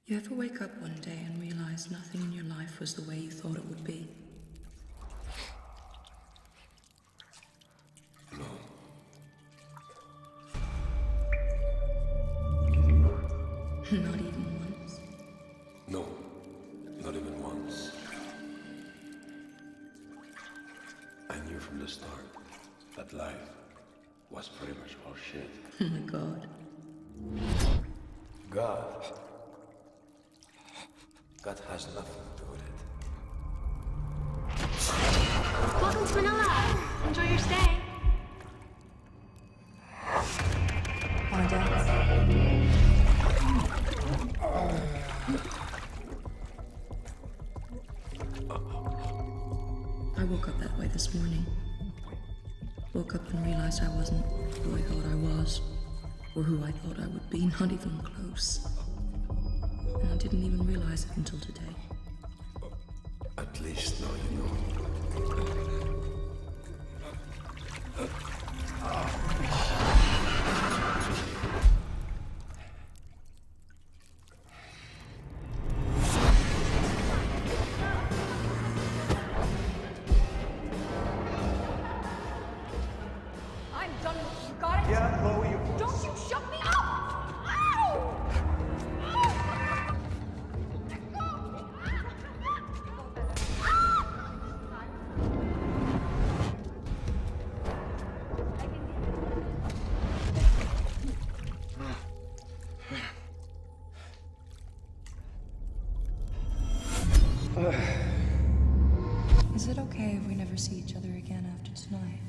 You ever wake up one day and realize nothing in your life was the way you thought it would be? No. Not even once? No, not even once. I knew from the start that life was pretty much all shit. Oh my God. God. God has nothing to do with it. Welcome to Manila. Enjoy your stay. Wanna dance? I woke up that way this morning. Woke up and realized I wasn't who I thought I was, or who I thought I would be, not even close. And I didn't even realize it until today. At least now you know. I'm done with you, got it? Yeah, Chloe, you... Don't you shut me up! Ow! Is it okay if we never see each other again after tonight?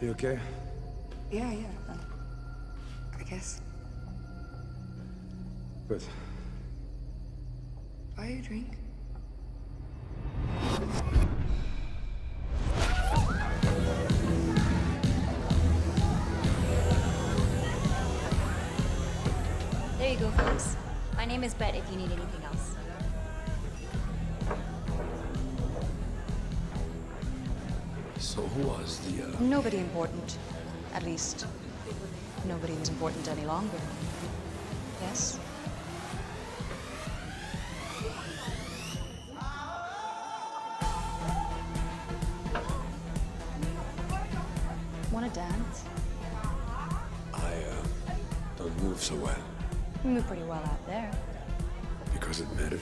You okay? Yeah, I guess. Good. Buy you a drink? There you go, folks. My name is Bet if you need anything else. So who was the, Nobody important. At least, nobody was important any longer. Yes? Wanna dance? I, don't move so well. You move pretty well out there. Because it mattered.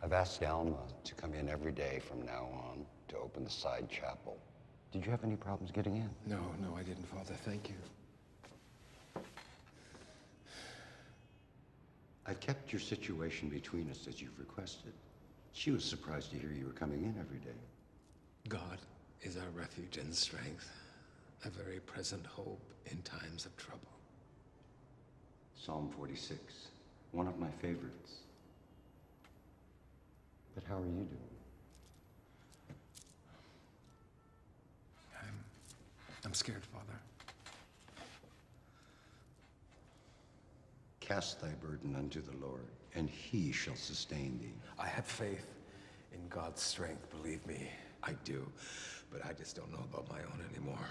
I've asked Alma to come in every day from now on to open the side chapel. Did you have any problems getting in? No, I didn't, Father. Thank you. I kept your situation between us as you've requested. She was surprised to hear you were coming in every day. God is our refuge and strength, a very present hope in times of trouble. Psalm 46, one of my favorites. But how are you doing? I'm scared, Father. Cast thy burden unto the Lord, and he shall sustain thee. I have faith in God's strength, believe me. I do. But I just don't know about my own anymore.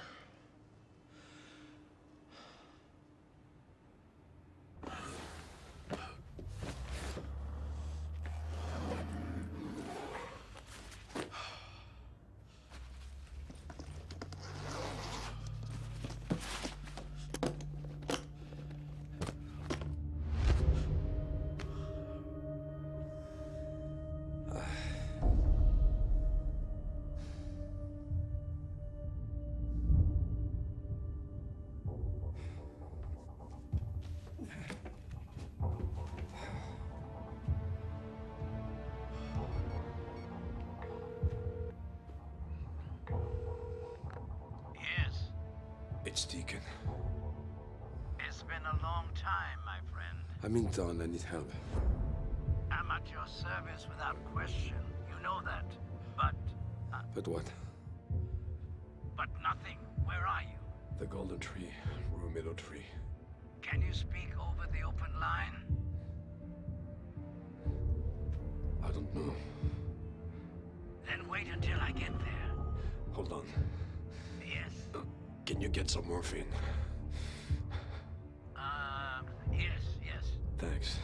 It's Deacon. It's been a long time, my friend. I'm in town. I need help. I'm at your service without question. You You know that. But... But what? but nothing. Where are you? The golden tree, Rumido tree. Can you speak over the open line? I don't know. Then wait until I get there. Hold on. Yes? Can you get some morphine? Yes, yes. Thanks.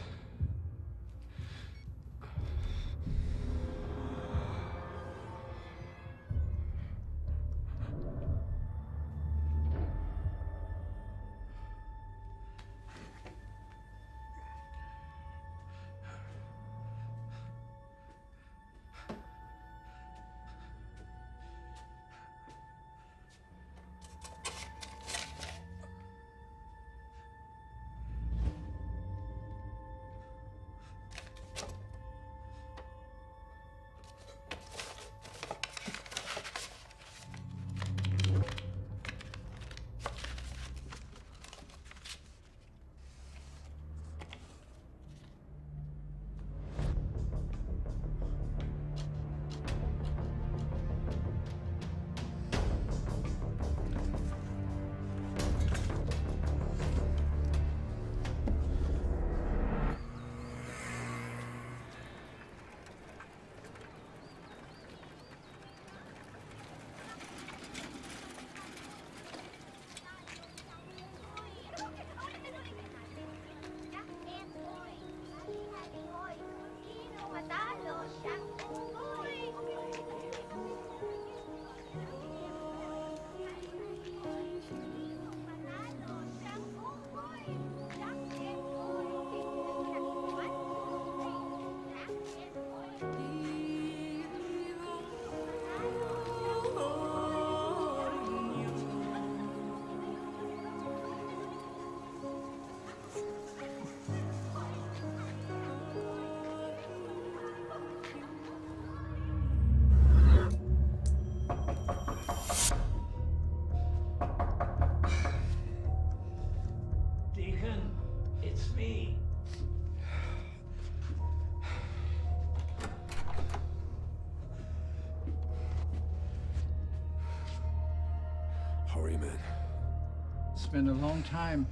It's been a long time.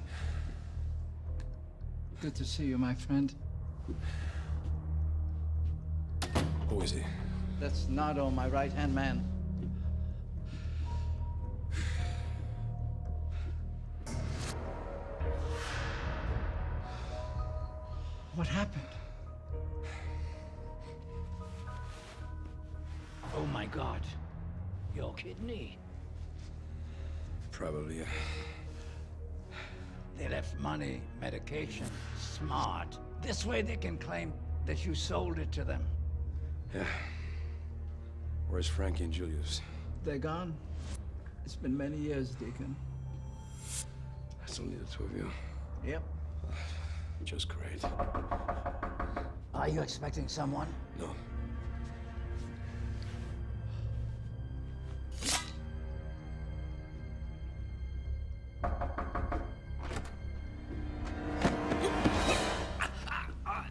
Good to see you, my friend. Who is he? That's Nardo, my right-hand man. What happened? Oh my God. Your kidney. Probably, yeah. They left money, medication. Smart. This way they can claim that you sold it to them. Yeah. Where's Frankie and Julius? They're gone. It's been many years, Deacon. That's only the two of you. Yep. Just great. Are you expecting someone? No.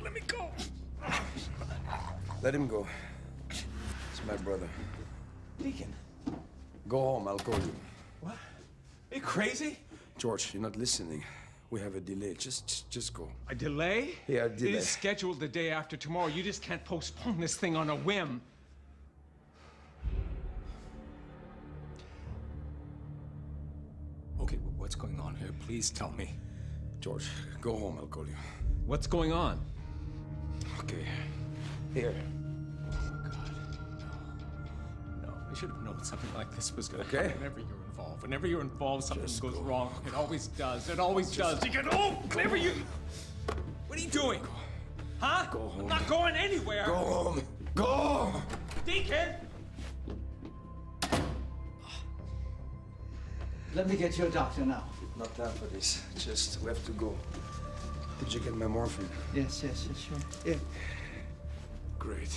Let me go. Let him go. It's my brother. Deacon. Go home, I'll call you. What? Are you crazy? George, you're not listening. We have a delay. Just go. A delay? Yeah, a delay. It is scheduled the day after tomorrow. You just can't postpone this thing on a whim. Okay, what's going on here? Please tell me. George, go home, I'll call you. What's going on? Okay. Here. Oh, God. No. No. I should have known something like this was gonna happen whenever you're involved. Whenever you're involved, something goes wrong. It always does. It always does. You get whenever you... What are you doing? Huh? Go home. I'm not going anywhere. Go home. Go! Deacon! Let me get you a doctor now. Not time for this. Just, we have to go. Did you get my morphine? Yes, sure. Yeah. Great.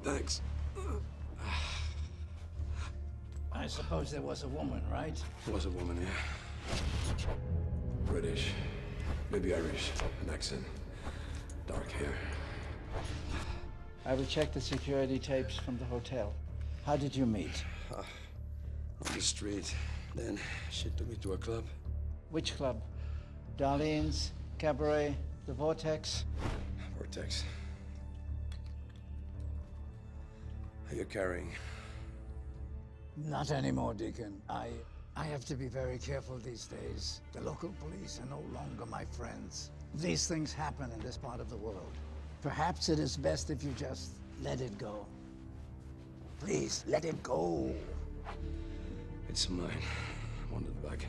Thanks. I suppose there was a woman, right? Was a woman, yeah. British. Maybe Irish. An accent. Dark hair. I will check the security tapes from the hotel. How did you meet? On the street. Then she took me to a club. Which club? Darlene's, Cabaret, the Vortex? Vortex. Are you carrying? Not anymore, Deacon. I have to be very careful these days. The local police are no longer my friends. These things happen in this part of the world. Perhaps it is best if you just let it go. Please, let it go. It's mine. I want it back.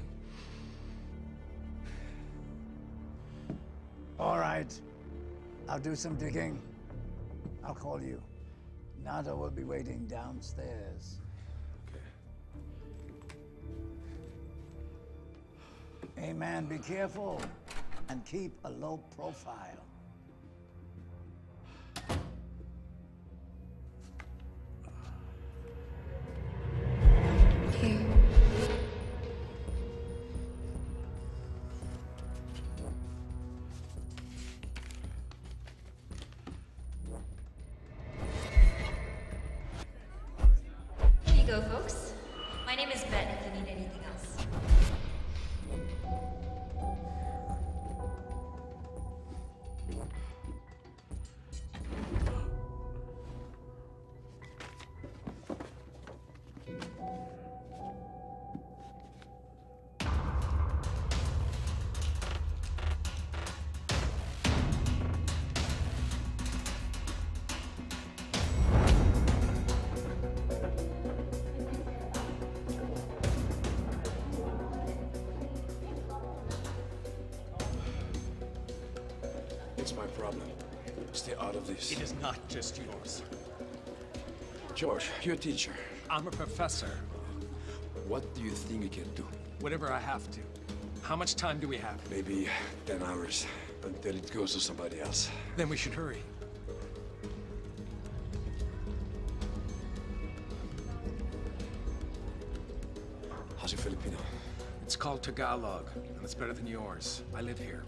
All right. I'll do some digging. I'll call you. Nada will be waiting downstairs. Hey, man, be careful and keep a low profile. Here. Here you go, folks. My name is Ben if you need anything else. It's my problem. Stay out of this. It is not just yours. George, you're a teacher. I'm a professor. What do you think you can do? Whatever I have to. How much time do we have? Maybe 10 hours until it goes to somebody else. Then we should hurry. How's your Filipino? It's called Tagalog, and it's better than yours. I live here.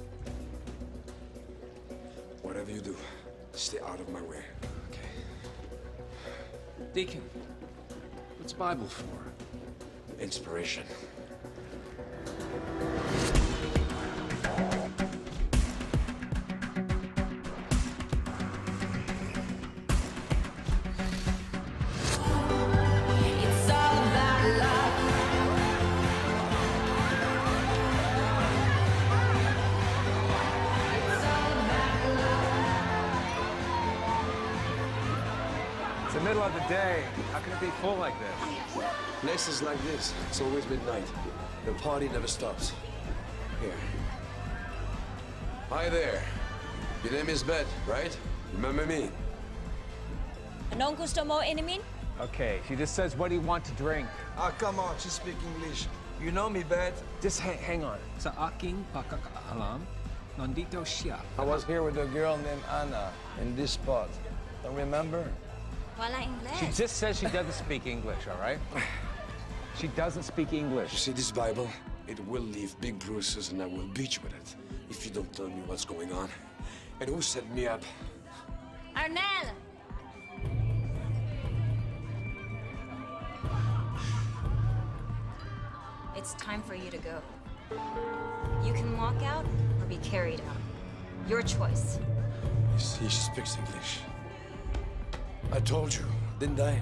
Whatever you do, stay out of my way. Okay. Deacon, what's Bible for? Inspiration. It's all about love. It's all about love. It's the middle of the day. How can it be full like this? Places like this, it's always midnight. The party never stops. Here. Hi there. Your name is Bet, right? Remember me? Anong gusto mo, Inimin? Okay, she just says, what do you want to drink? Ah, come on, she speaks English. You know me, Bet. Just hang on. Sa aking pagkakaalam, nandito siya. I was here with a girl named Anna in this spot. Don't remember? Wala English. She just says she doesn't speak English, all right? She doesn't speak English. You see this Bible? It will leave big bruises and I will beat you with it if you don't tell me what's going on. And who set me up? Arnel! It's time for you to go. You can walk out or be carried out. Your choice. You see, she speaks English. I told you, didn't I?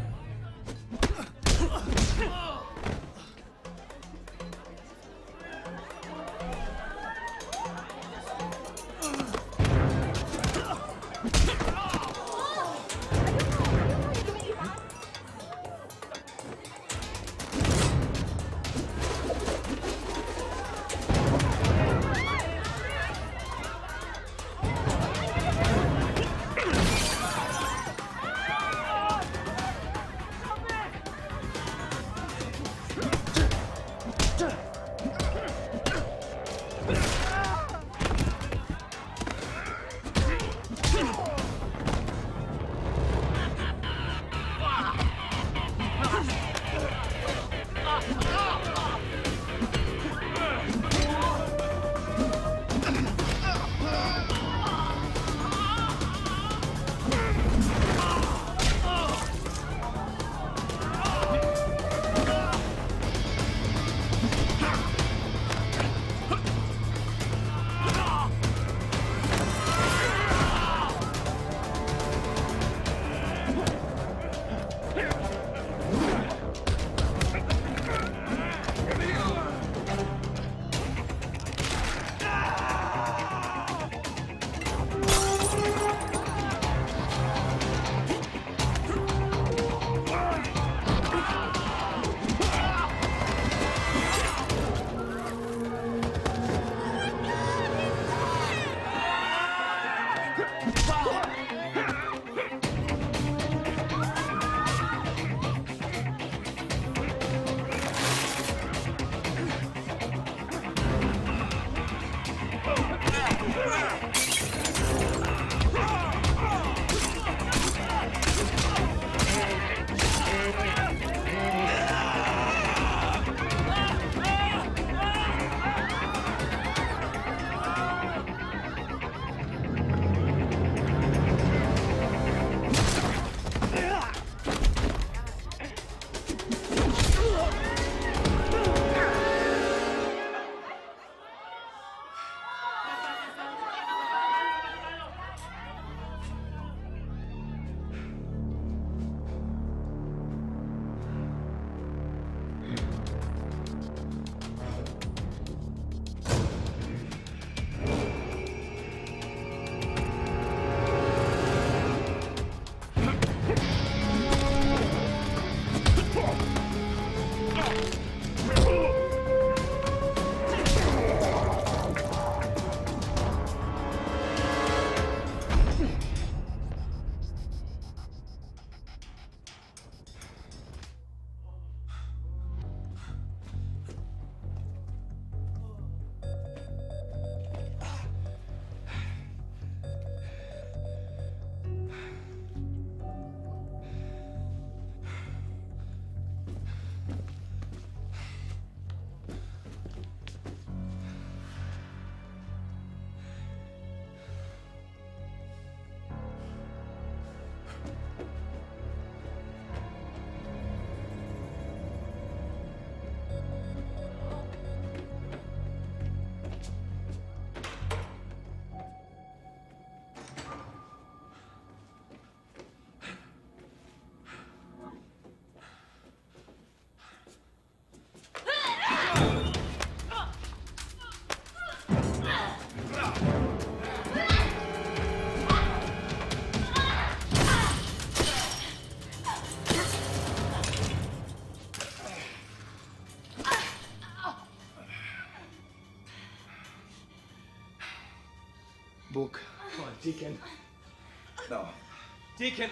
Book. Come on, Deacon. No. Deacon!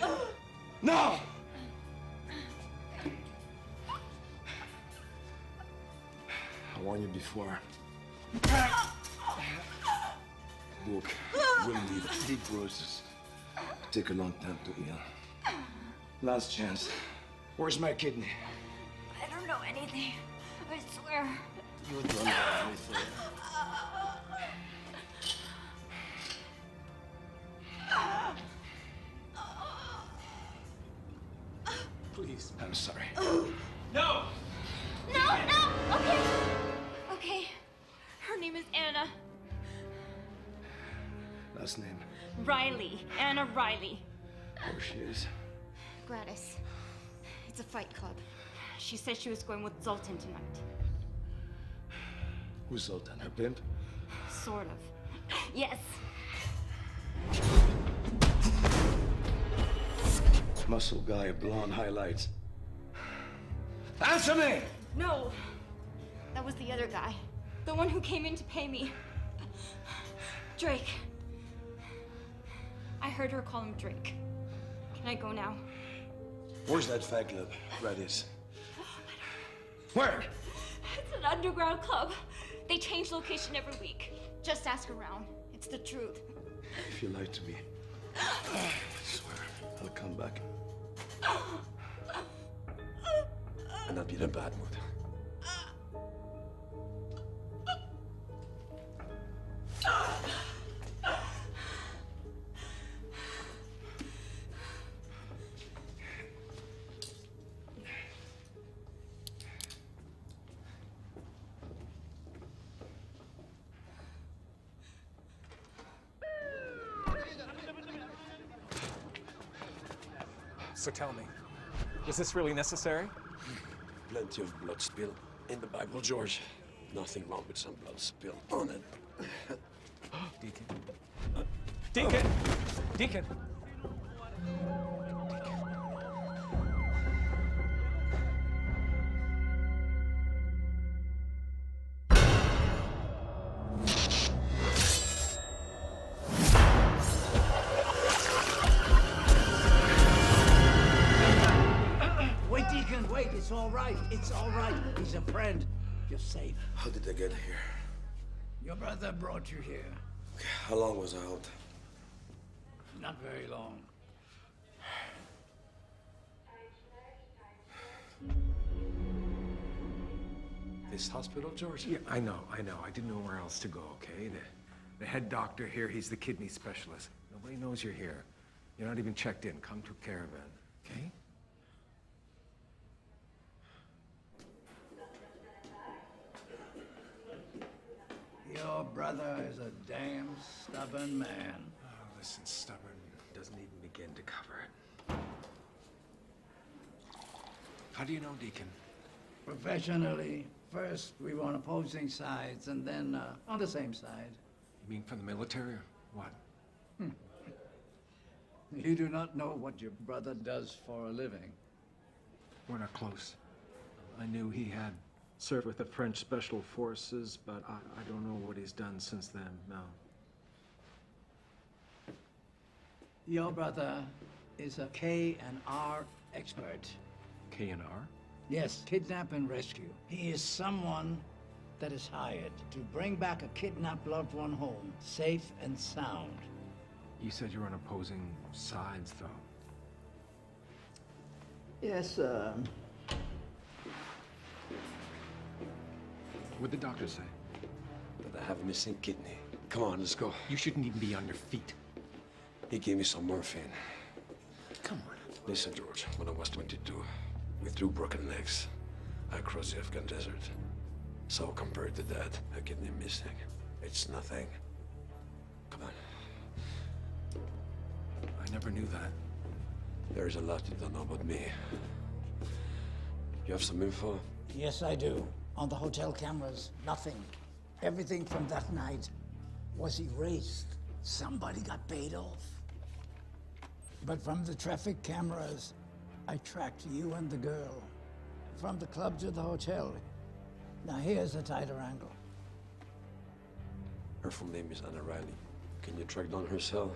No! I warned you before. Book will leave deep bruises. Take a long time to heal. Last chance. Where's my kidney? I don't know anything. I swear. You don't know anything. Please. I'm sorry. No! No, no! Okay. Okay. Her name is Anna. Last name. Riley. Anna Riley. Where she is. Gladys. It's a fight club. She said she was going with Zoltan tonight. Who's Zoltan? Her pimp? Sort of. Yes. Muscle guy, blonde highlights. Answer me! No. That was the other guy. The one who came in to pay me. Drake. I heard her call him Drake. Can I go now? Where's that fag club? Gladys. Where? It's an underground club. They change location every week. Just ask around. It's the truth. If you lie to me, I swear I'll come back. And I'll be in a bad mood. So tell me, is this really necessary? Plenty of blood spilled in the Bible, George. Nothing wrong with some blood spilled on it. Deacon. Deacon! Deacon! all right. It's all right. He's a friend. You're safe. How did I get here? Your brother brought you here. How long was I out? Not very long. This hospital, George? Yeah, I know. I didn't know where else to go, okay? The head doctor here, he's the kidney specialist. Nobody knows you're here. You're not even checked in. Come to a caravan, okay? Your brother is a damn stubborn man. Oh, listen, stubborn doesn't even begin to cover it. How do you know, Deacon? Professionally, first we were on opposing sides, and then on the same side. You mean from the military or what? You do not know what your brother does for a living. We're not close. I knew he had served with the French Special Forces, but I don't know what he's done since then, no. Your brother is a K&R expert. K&R? Yes, kidnap and rescue. He is someone that is hired to bring back a kidnapped loved one home, safe and sound. You said you were on opposing sides, though. Yes, What'd the doctor say? That I have a missing kidney. Come on, let's go. You shouldn't even be on your feet. He gave me some morphine. Come on. Listen, George, when I was 22, with 2 broken legs, I crossed the Afghan desert. So compared to that, a kidney missing, it's nothing. Come on. I never knew that. There is a lot you don't know about me. You have some info? yes, I do. On the hotel cameras, nothing. Everything from that night was erased. Somebody got paid off. But from the traffic cameras, I tracked you and the girl. From the club to the hotel. Now here's a tighter angle. Her full name is Anna Riley. Can you track down her cell?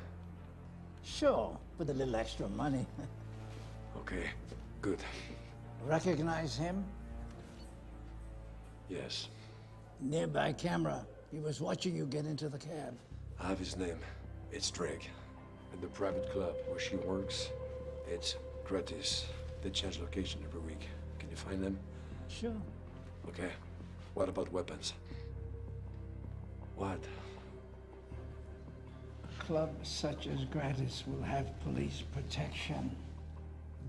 Sure, with a little extra money. Okay, good. Recognize him? Yes. Nearby camera. He was watching you get into the cab. I have his name. It's Drake. And the private club where she works, it's gratis. They change location every week. Can you find them? Sure. Okay. What about weapons? What? A club such as Gratis will have police protection.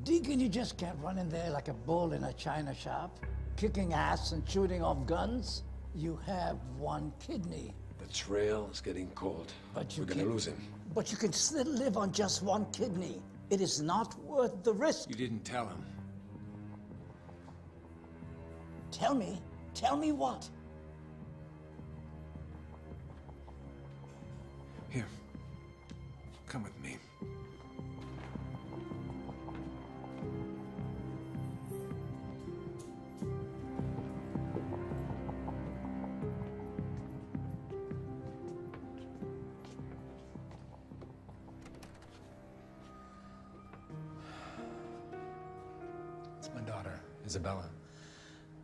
Deacon, you just can't run in there like a bull in a china shop, kicking ass and shooting off guns. You have one kidney. The trail is getting cold. But you We're gonna lose him. But you can still live on just one kidney. It is not worth the risk. You didn't tell him. Tell me. Tell me what? Here. Come with me. It's my daughter, Isabella.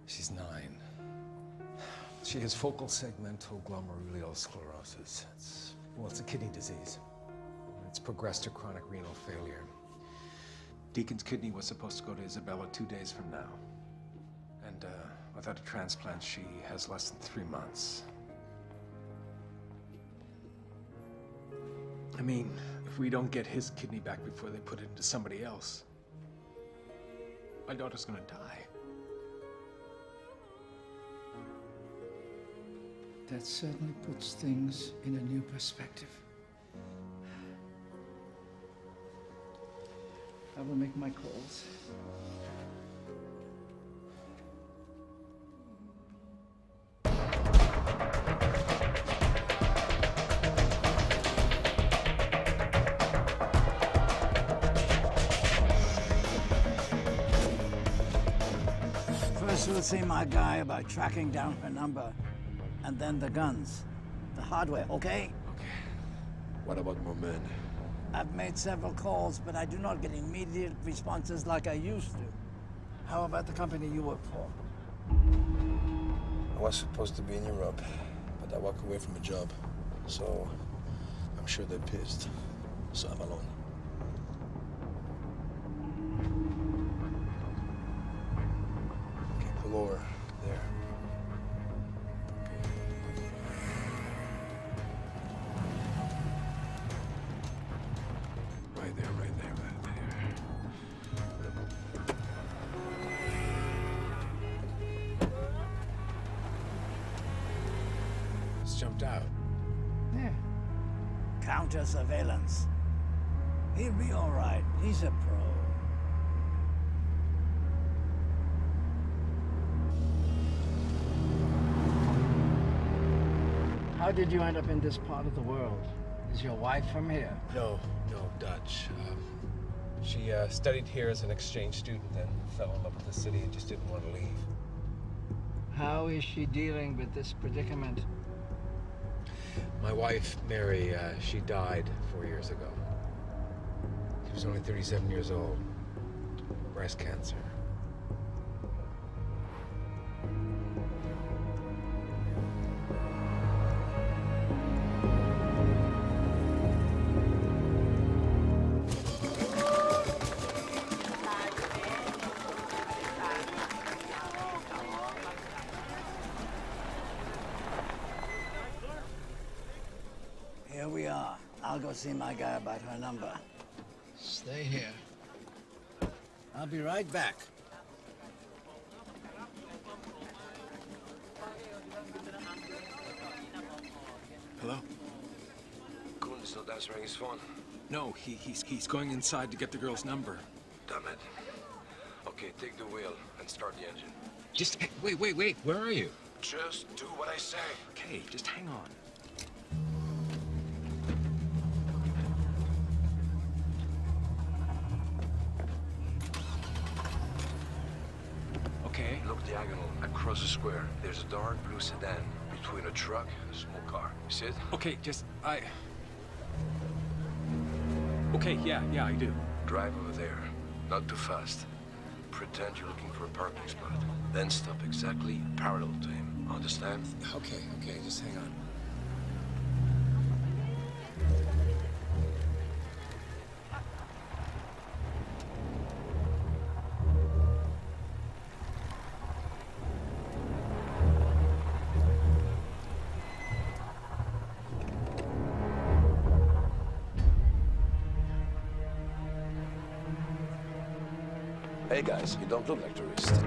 She's 9. She has focal segmental glomerulosclerosis. It's a kidney disease. It's progressed to chronic renal failure. Deacon's kidney was supposed to go to Isabella 2 days from now. And without a transplant, she has less than 3 months. I mean, if we don't get his kidney back before they put it into somebody else, my daughter's gonna die. That certainly puts things in a new perspective. I will make my calls. First, we'll see my guy about tracking down her number. And then the guns. The hardware, okay? Okay. What about more men? I've made several calls, but I do not get immediate responses like I used to. How about the company you work for? I was supposed to be in Europe, but I walked away from a job. So I'm sure they're pissed. So I'm alone. Okay, pull over there. Right there, right there, right there. Just jumped out. Yeah. Counter surveillance. He'll be all right. He's a pro. How did you end up in this part of the world? Is your wife from here? No, Dutch. She studied here as an exchange student and fell in love with the city and just didn't want to leave. How is she dealing with this predicament? My wife, Mary, she died 4 years ago. She was only 37 years old. Breast cancer. Here we are. I'll go see my guy about her number. Stay here. I'll be right back. Hello? Kuhn is not answering his phone. No, he's going inside to get the girl's number. Damn it. Okay, take the wheel and start the engine. Just, hey, wait. Where are you? Just do what I say. Okay, just hang on. Okay. Look diagonal across the square. There's a dark blue sedan between a truck and a small car. You see it? Okay, Okay, yeah, I do. Drive over there. Not too fast. Pretend you're looking for a parking spot. Then stop exactly parallel to him. Understand? Okay, just hang on. Hey guys, you don't look like tourists.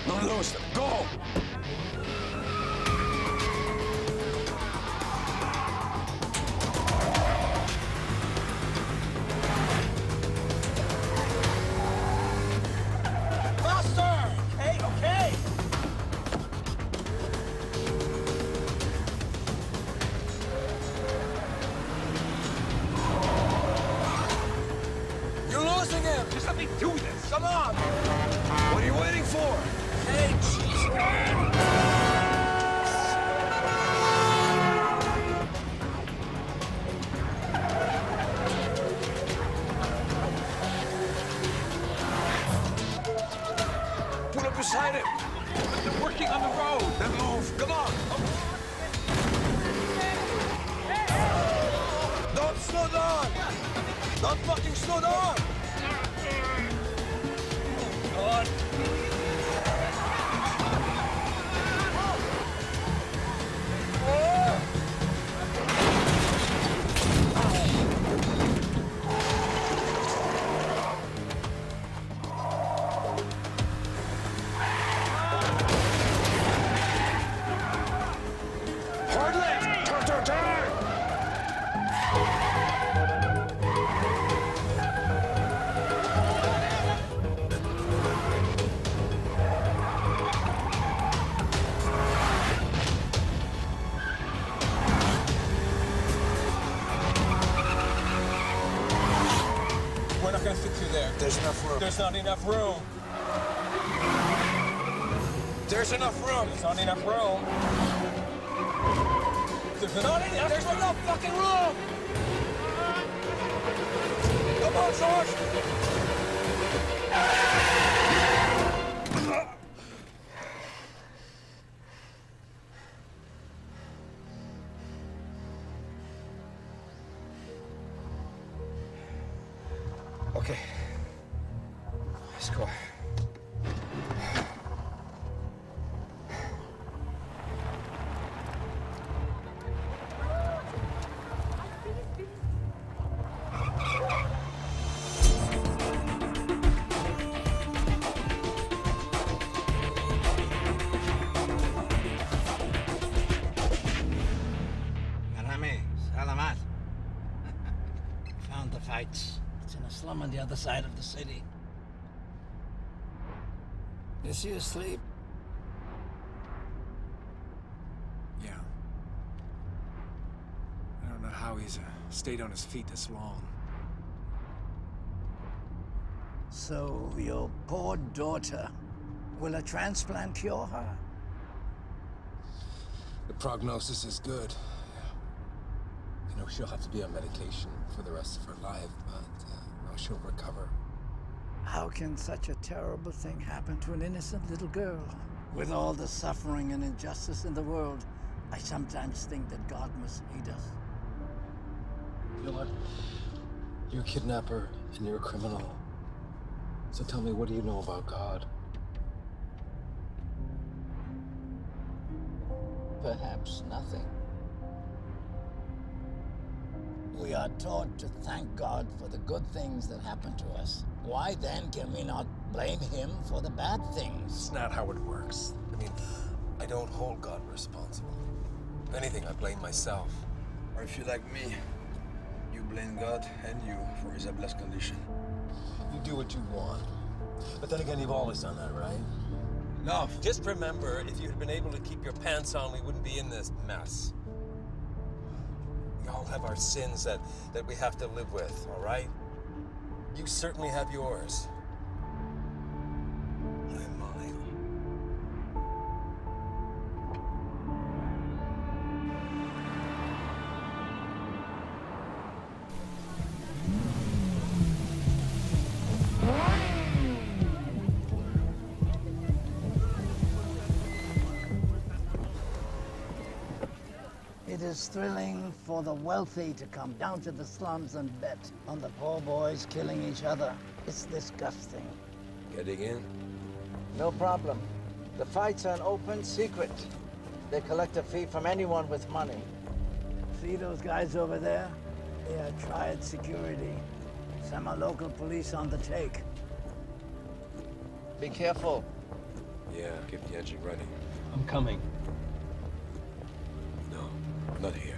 Don't lose them. Go! Faster! Okay. You're losing him! Just let me do this! Come on! What are you waiting for? Hey, jeez. beside him. But they're working on the road. Then move. Come on. Don't slow down. Don't fucking slow down. Come on. Hard left! Turn, turn, turn! We're not gonna fit through there. There's enough room. There's not enough room. There's enough room. There's not enough room. There's enough fucking room. Come on, George. Okay. Let's go. Marami, salamat. Found the fights. It's in a slum on the other side of the city. Is he asleep? Yeah. I don't know how he's stayed on his feet this long. So, your poor daughter, will a transplant cure her? The prognosis is good. You know, she'll have to be on medication for the rest of her life, but she'll recover. How can such a terrible thing happen to an innocent little girl? With all the suffering and injustice in the world, I sometimes think that God must hate us. You know what? You're a kidnapper and you're a criminal. So tell me, what do you know about God? Perhaps nothing. We are taught to thank God for the good things that happen to us. Why then can we not blame him for the bad things? It's not how it works. I mean, I don't hold God responsible. If anything, I blame myself. Or if you're like me, you blame God and you for Isabela's condition. You do what you want. But then again, you've always done that, right? No. Just remember, if you had been able to keep your pants on, we wouldn't be in this mess. We all have our sins that we have to live with, all right? You certainly have yours. I'm mine. It is thrilling for the wealthy to come down to the slums and bet on the poor boys killing each other. It's disgusting. Getting in? No problem. The fights are an open secret. They collect a fee from anyone with money. See those guys over there? They are triad security. Some are local police on the take. Be careful. Yeah, keep the engine running. I'm coming. No, not here.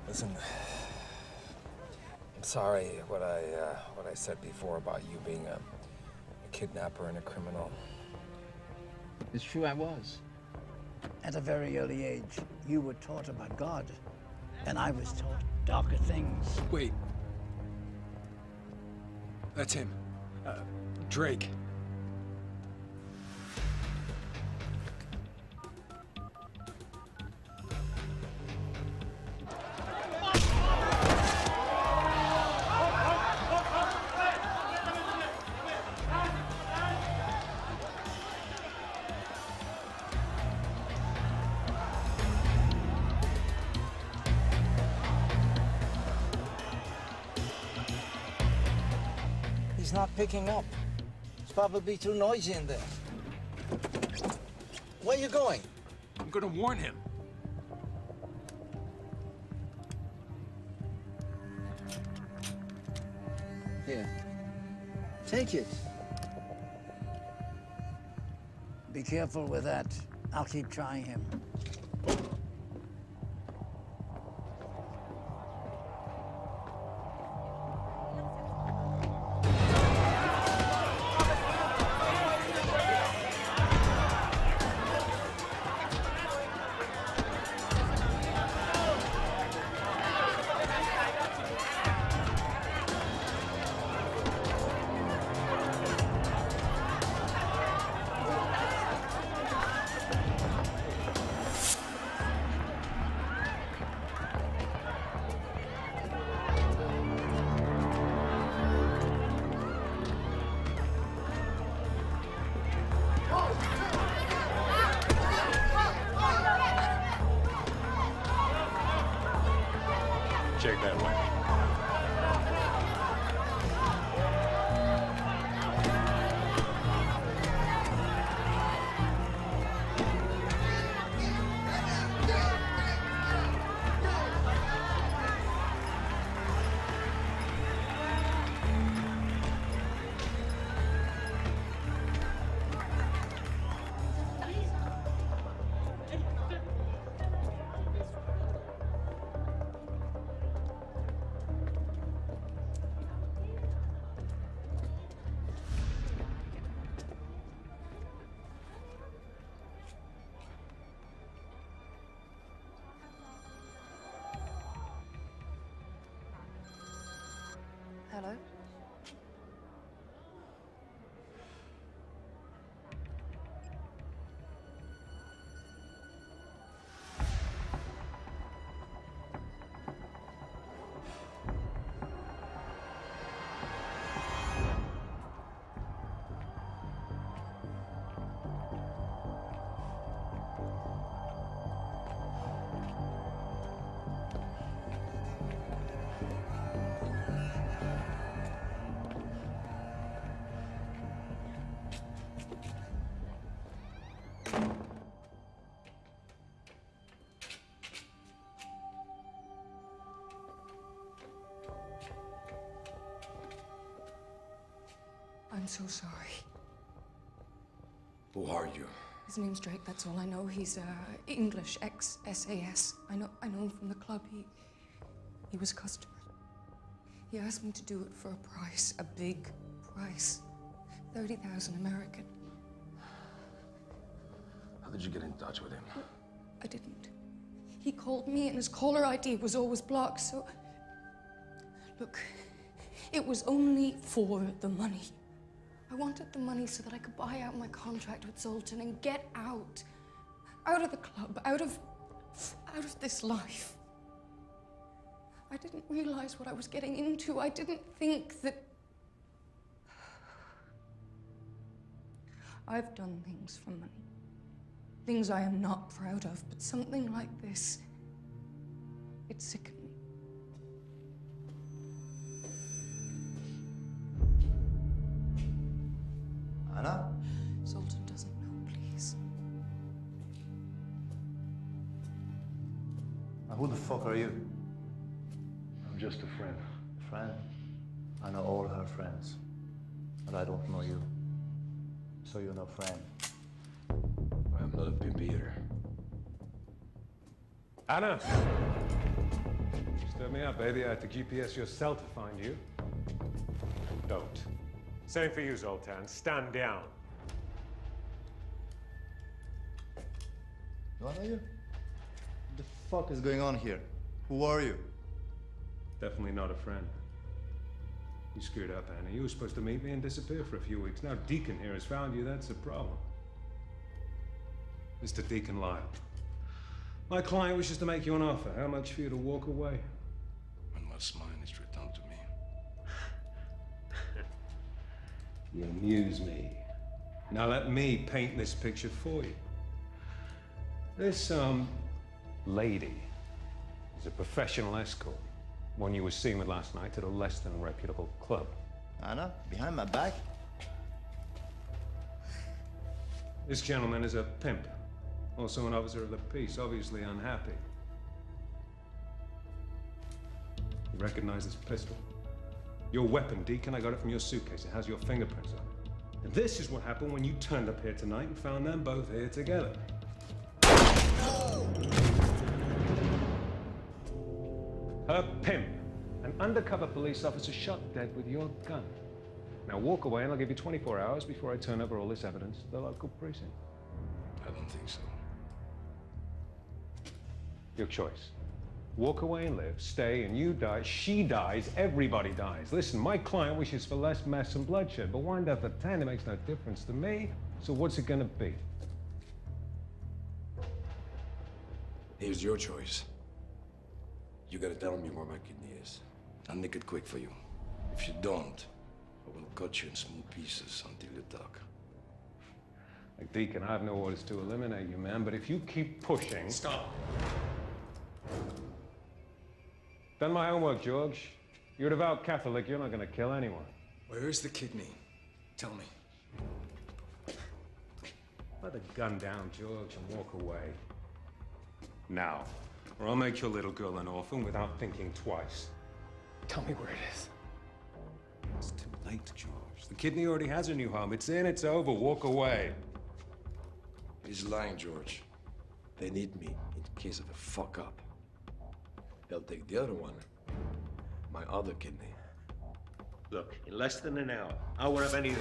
Listen, I'm sorry what I said before about you being a kidnapper and a criminal. It's true, I was. At a very early age, you were taught about God, and I was taught darker things. Wait. That's him. Drake. He's not picking up. It's probably too noisy in there. Where are you going? I'm gonna warn him. Here. Take it. Be careful with that. I'll keep trying him. Check that way. Hello? I'm so sorry. Who are you? His name's Drake, that's all I know. He's English, ex-SAS. I know him from the club. He was a customer. He asked me to do it for a price, a big price. 30,000 American. How did you get in touch with him? I didn't. He called me and his caller ID was always blocked, so... Look, it was only for the money. I wanted the money so that I could buy out my contract with Zoltan and get out. Out of the club, out of this life. I didn't realize what I was getting into. I didn't think that... I've done things for money. Things I am not proud of, but something like this, it sickened me. Anna? Zoltan doesn't know, please. Now, who the fuck are you? I'm just a friend. Friend? I know all her friends, but I don't know you. So you're no friend. I'm not a pimp either. Anna! Stir me up, baby. I had to GPS your cell to find you. Don't. Same for you, Zoltan. Stand down. What are you? What the fuck is going on here? Who are you? Definitely not a friend. You screwed up, Anna. You were supposed to meet me and disappear for a few weeks. Now Deacon here has found you. That's a problem. Mr. Deacon Lyle. My client wishes to make you an offer. How much for you to walk away? When what's mine is returned to me. You amuse me. Now let me paint this picture for you. This, lady is a professional escort. One you were seen with last night at a less than reputable club. Anna, behind my back? This gentleman is a pimp. Also an officer of the peace, obviously unhappy. You recognize this pistol? Your weapon, Deacon, I got it from your suitcase. It has your fingerprints on it. And this is what happened when you turned up here tonight and found them both here together. Her pimp, an undercover police officer, shot dead with your gun. Now walk away and I'll give you 24 hours before I turn over all this evidence to the local precinct. I don't think so. Your choice. Walk away and live, stay, and you die, she dies, everybody dies. Listen, my client wishes for less mess and bloodshed, but wind up at 10, it makes no difference to me. So what's it gonna be? Here's your choice. You gotta tell me where my kidney is. I'll nick it quick for you. If you don't, I will cut you in small pieces until you talk. Like Deacon, I have no orders to eliminate you, man, but if you keep pushing... Stop. Done my homework, George. You're a devout Catholic, you're not gonna kill anyone. Where is the kidney? Tell me. Let the gun down, George, and walk away. Now, or I'll make your little girl an orphan without thinking twice. Tell me where it is. It's too late, George. The kidney already has a new home. It's in, it's over. Walk away. He's lying, George. They need me in case of a fuck up. They'll take the other one, my other kidney. Look, in less than an hour, I won't have any...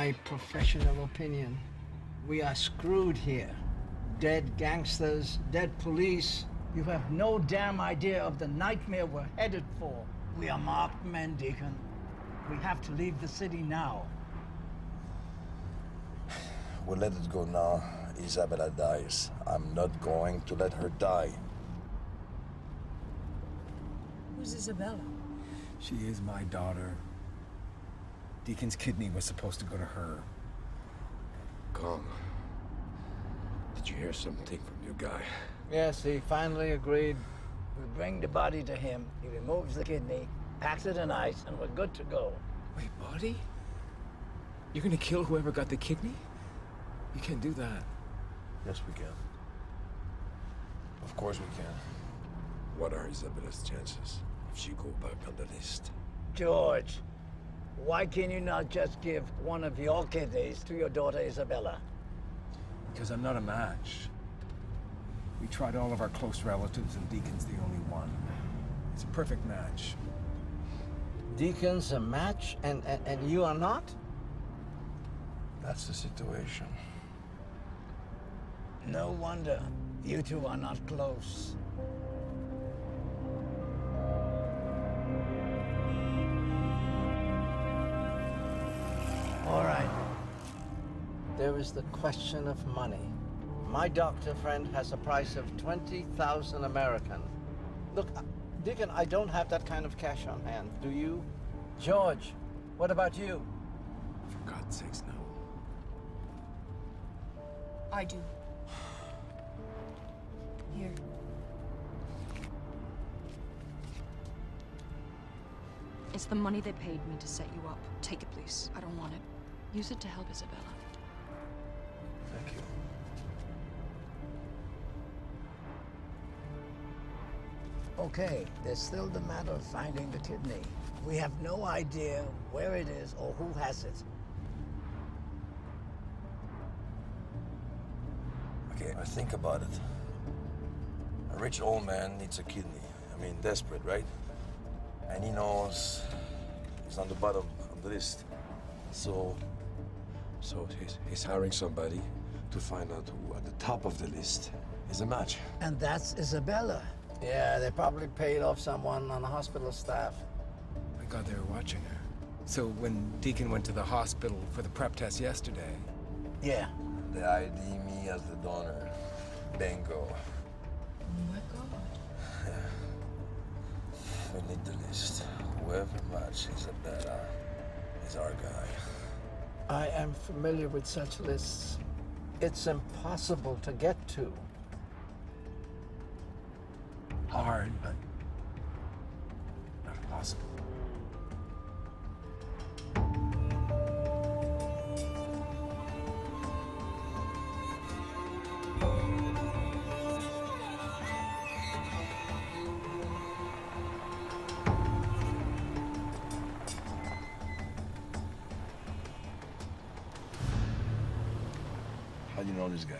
my professional opinion, we are screwed here. Dead gangsters, dead police. You have no damn idea of the nightmare we're headed for. We are marked men, Deacon. We have to leave the city now. We'll let it go now. Isabella dies. I'm not going to let her die. Who's Isabella? She is my daughter. Deacon's kidney was supposed to go to her. Calm. Did you hear something from your guy? Yes, he finally agreed. We bring the body to him, he removes the kidney, packs it in ice, and we're good to go. Wait, body? You're gonna kill whoever got the kidney? You can't do that. Yes, we can. Of course we can. What are Isabella's chances if she go back on the list? George, why can you not just give one of your kidneys to your daughter Isabella? Because I'm not a match. We tried all of our close relatives, and Deacon's the only one. It's a perfect match. Deacon's a match, and you are not? That's the situation. No wonder you two are not close. All right. There is the question of money. My doctor friend has a price of 20,000 American. Look, Deacon, I don't have that kind of cash on hand. Do you? George, what about you? For God's sakes, no. I do. Here. It's the money they paid me to set you up. Take it, please. I don't want it. Use it to help Isabella. Thank you. Okay, there's still the matter of finding the kidney. We have no idea where it is or who has it. Okay, I think about it. A rich old man needs a kidney. I mean, desperate, right? And he knows he's on the bottom of the list. So he's hiring somebody to find out who at the top of the list is a match. And that's Isabella. Yeah, they probably paid off someone on the hospital staff. Thank God they were watching her. So when Deacon went to the hospital for the prep test yesterday... Yeah. They ID me as the donor. Bingo. Oh my God. We need the list. Whoever matches Isabella is our guy. I am familiar with such lists. It's impossible to get to. Hard, but not impossible. How do you know this guy?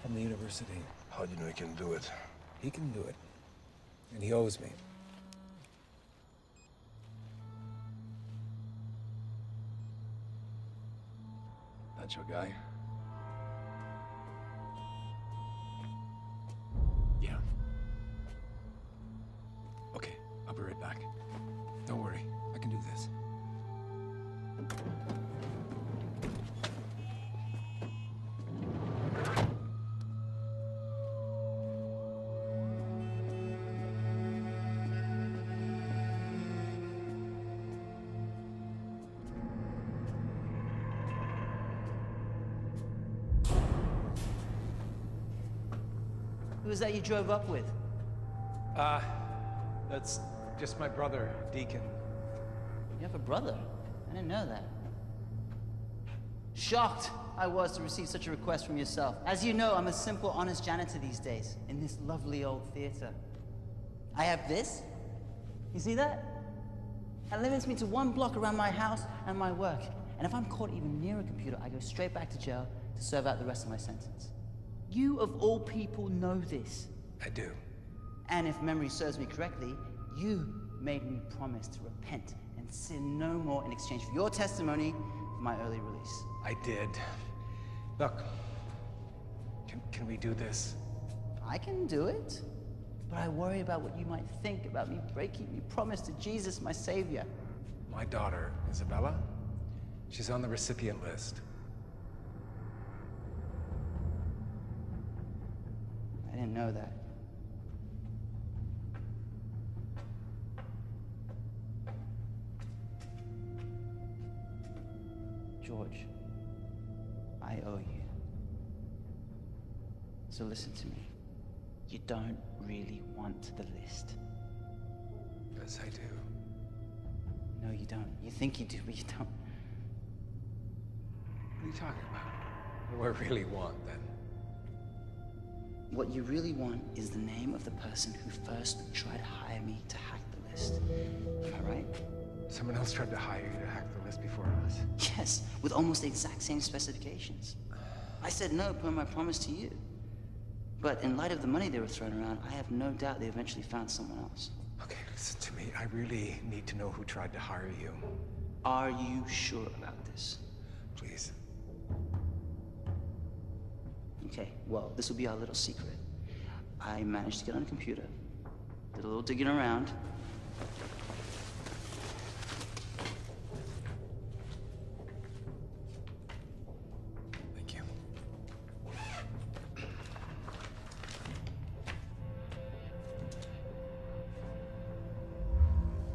From the university. How do you know he can do it? He can do it. And he owes me. That's your guy? Yeah. Okay, I'll be right back. Don't worry, I can do this. Who was that you drove up with? That's just my brother, Deacon. You have a brother? I didn't know that. Shocked I was to receive such a request from yourself. As you know, I'm a simple, honest janitor these days, in this lovely old theater. I have this. You see that? That limits me to 1 block around my house and my work. And if I'm caught even near a computer, I go straight back to jail to serve out the rest of my sentence. You, of all people, know this. I do. And if memory serves me correctly, you made me promise to repent and sin no more in exchange for your testimony my early release. I did. Look, can we do this? I can do it, but I worry about what you might think about me breaking your promise to Jesus, my savior. My daughter, Isabella, she's on the recipient list. I didn't know that. George, I owe you. So listen to me. You don't really want the list. Yes, I do. No, you don't. You think you do, but you don't. What are you talking about? What do I really want, then? What you really want is the name of the person who first tried to hire me to hack the list. Am I right? Someone else tried to hire you to hack the list before us? Yes, with almost the exact same specifications. I said no per my promise to you. But in light of the money they were throwing around, I have no doubt they eventually found someone else. Okay, listen to me. I really need to know who tried to hire you. Are you sure about this? Please. Okay, well, this will be our little secret. I managed to get on a computer, did a little digging around. Thank you.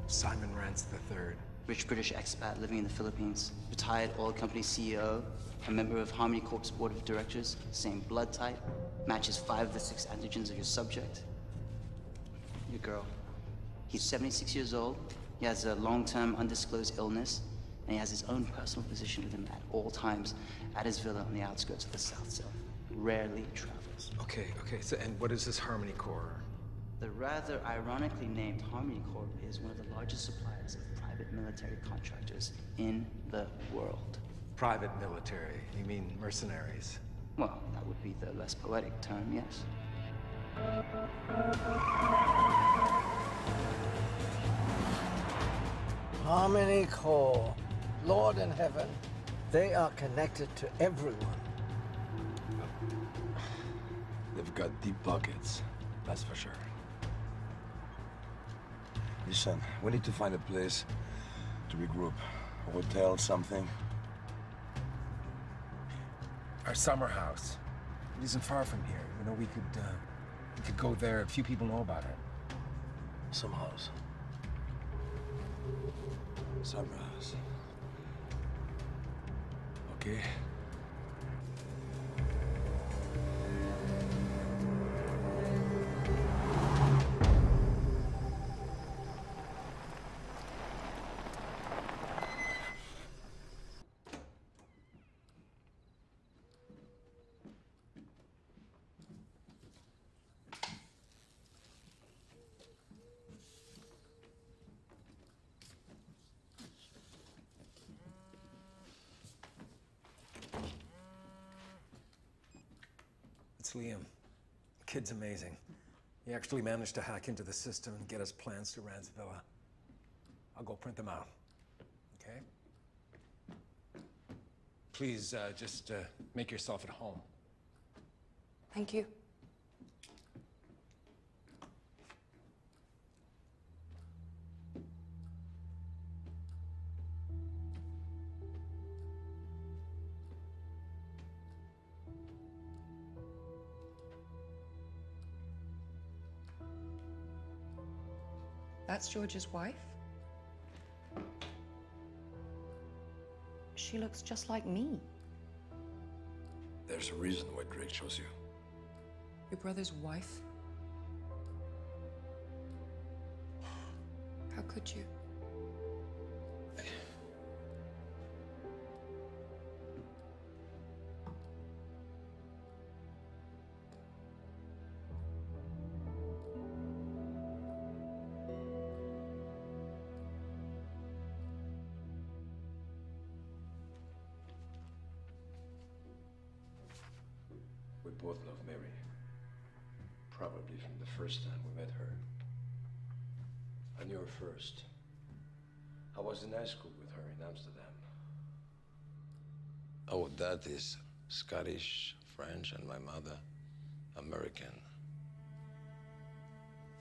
Simon Rance III. Rich British expat living in the Philippines, retired oil company CEO, a member of Harmony Corp's board of directors, same blood type, matches 5 of the 6 antigens of your subject. Your girl. He's 76 years old, he has a long-term undisclosed illness, and he has his own personal physician with him at all times at his villa on the outskirts of the South Zone. Rarely travels. Okay, so, and what is this Harmony Corps? The rather ironically named Harmony Corp is one of the largest suppliers of private military contractors in the world. Private military? You mean mercenaries? Well, that would be the less poetic term, yes. Harmony Corps. Lord in heaven, they are connected to everyone. They've got deep pockets, that's for sure. Listen, we need to find a place to regroup. A hotel, something. Our summer house. It isn't far from here. You know, we could go there. Few people know about it. Summer house. Summer house. Okay. It's Liam. The kid's amazing. He actually managed to hack into the system and get us plans to Rand's villa. I'll go print them out. Okay? Please, just make yourself at home. Thank you. That's George's wife? She looks just like me. There's a reason why Drake chose you. Your brother's wife? How could you? We both love Mary. Probably from the first time we met her. I knew her first. I was in high school with her in Amsterdam. Our dad is Scottish, French, and my mother American.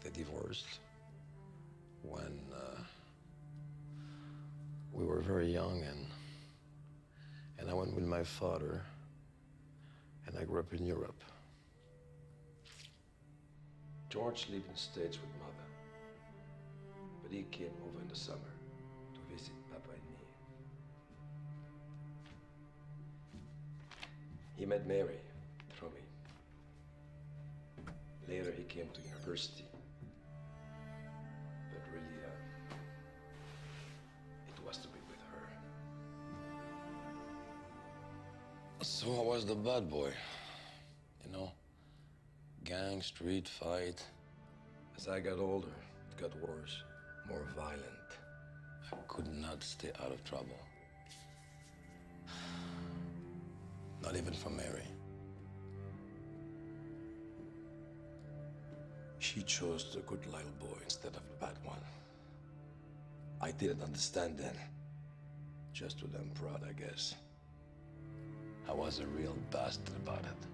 They divorced when we were very young, and I went with my father, and I grew up in Europe. George lived in the States with mother, but he came over in the summer to visit Papa and me. He met Mary through me. Later he came to university, but really it was to be with her. So I was the bad boy, you know? Gang, street fight. As I got older, it got worse, more violent. I could not stay out of trouble. Not even for Mary. She chose the good little boy instead of the bad one. I didn't understand then. Just too damn proud, I guess. I was a real bastard about it.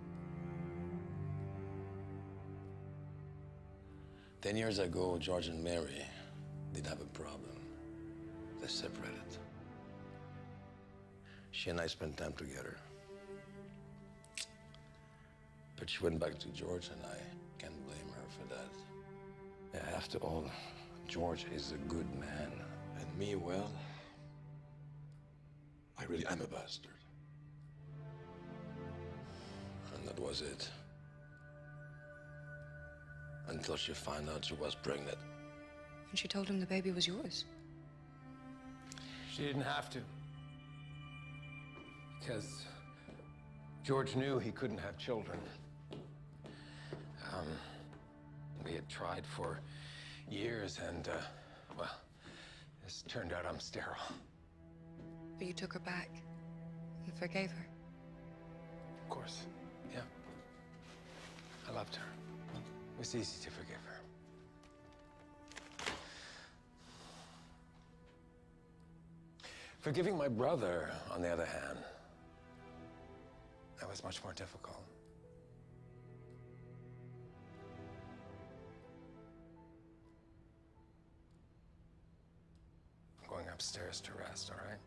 10 years ago, George and Mary did have a problem. They separated. She and I spent time together. But she went back to George, and I can't blame her for that. Yeah, after all, George is a good man. And me, well, I really am a bastard. And that was it. Until she found out she was pregnant. And she told him the baby was yours. She didn't have to. Because George knew he couldn't have children. We had tried for years, and, well, it's turned out I'm sterile. But you took her back and forgave her. Of course, yeah. I loved her. It was easy to forgive her. Forgiving my brother, on the other hand, that was much more difficult. I'm going upstairs to rest, all right?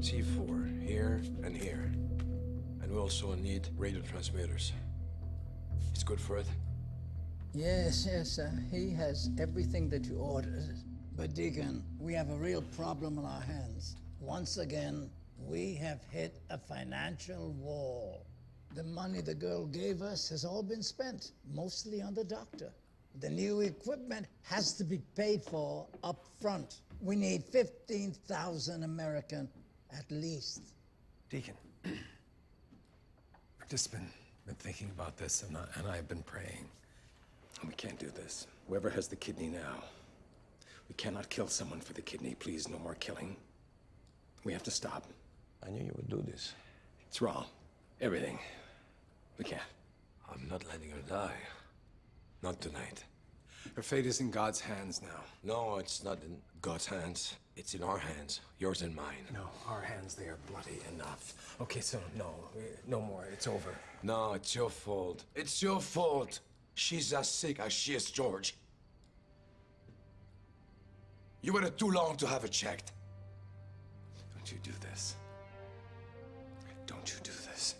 C4, here and here. And we also need radio transmitters. It's good for it? Yes, he has everything that you ordered. But Deacon, we have a real problem on our hands. Once again, we have hit a financial wall. The money the girl gave us has all been spent, mostly on the doctor. The new equipment has to be paid for up front. We need 15,000 American at least. Deacon, I've just been thinking about this, and I've been praying. We can't do this. Whoever has the kidney now, we cannot kill someone for the kidney. Please, no more killing. We have to stop. I knew you would do this. It's wrong. Everything. We can't. I'm not letting her die. Not tonight. Her fate is in God's hands now. No, it's not in God's hands. It's in our hands. Yours and mine. No, our hands, they are bloody enough. Okay, so no more. It's over. No, it's your fault. It's your fault. She's as sick as she is George. You waited too long to have it checked. Don't you do this. Don't you do this.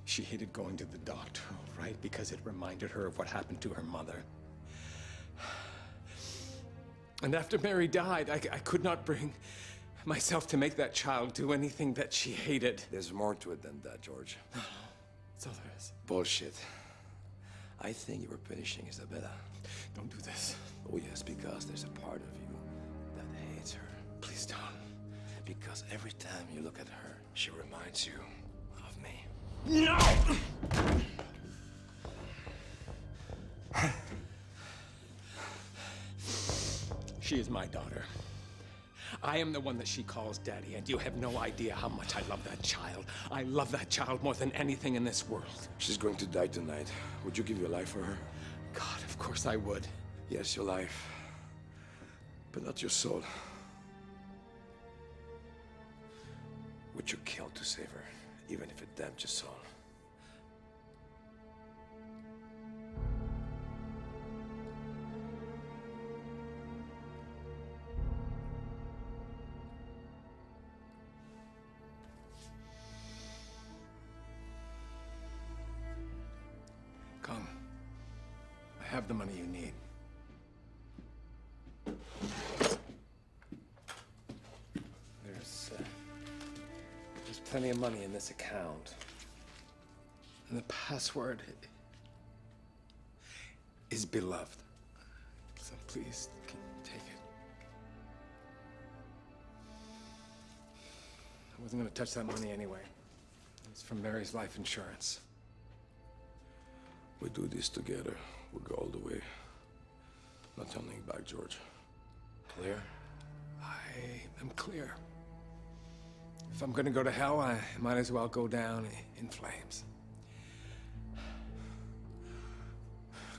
She hated going to the doctor, all right? Because it reminded her of what happened to her mother. And after Mary died, I could not bring myself to make that child do anything that she hated. There's more to it than that, George. That's all there is. Bullshit. I think you were punishing Isabella. Don't do this. Oh yes, because there's a part of you that hates her. Please don't. Because every time you look at her, she reminds you of me. No! She is my daughter. I am the one that she calls daddy, and you have no idea how much I love that child. I love that child more than anything in this world. She's going to die tonight. Would you give your life for her? God, of course I would. Yes, your life. But not your soul. Would you kill to save her, even if it damned your soul? Come. I have the money you need. There's plenty of money in this account. And the password is beloved. So please, take it. I wasn't gonna touch that money anyway. It's from Mary's life insurance. We do this together. We'll go all the way. Not turning back, George. Clear? I am clear. If I'm gonna go to hell, I might as well go down in flames.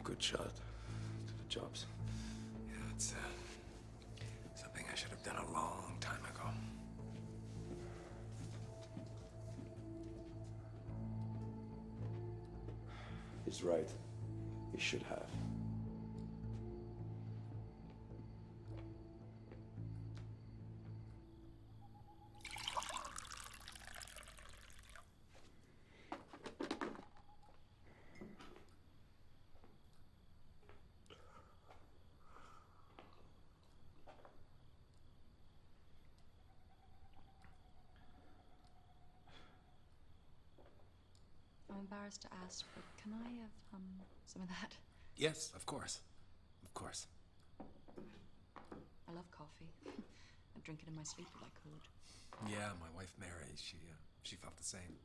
Good shot. To the jobs. Yeah, it's something I should have done a long time ago. He's right. He should have. I'm embarrassed to ask, but can I have some of that? Yes, of course. Of course. I love coffee. I'd drink it in my sleep if I could. Yeah, my wife Mary, she felt the same.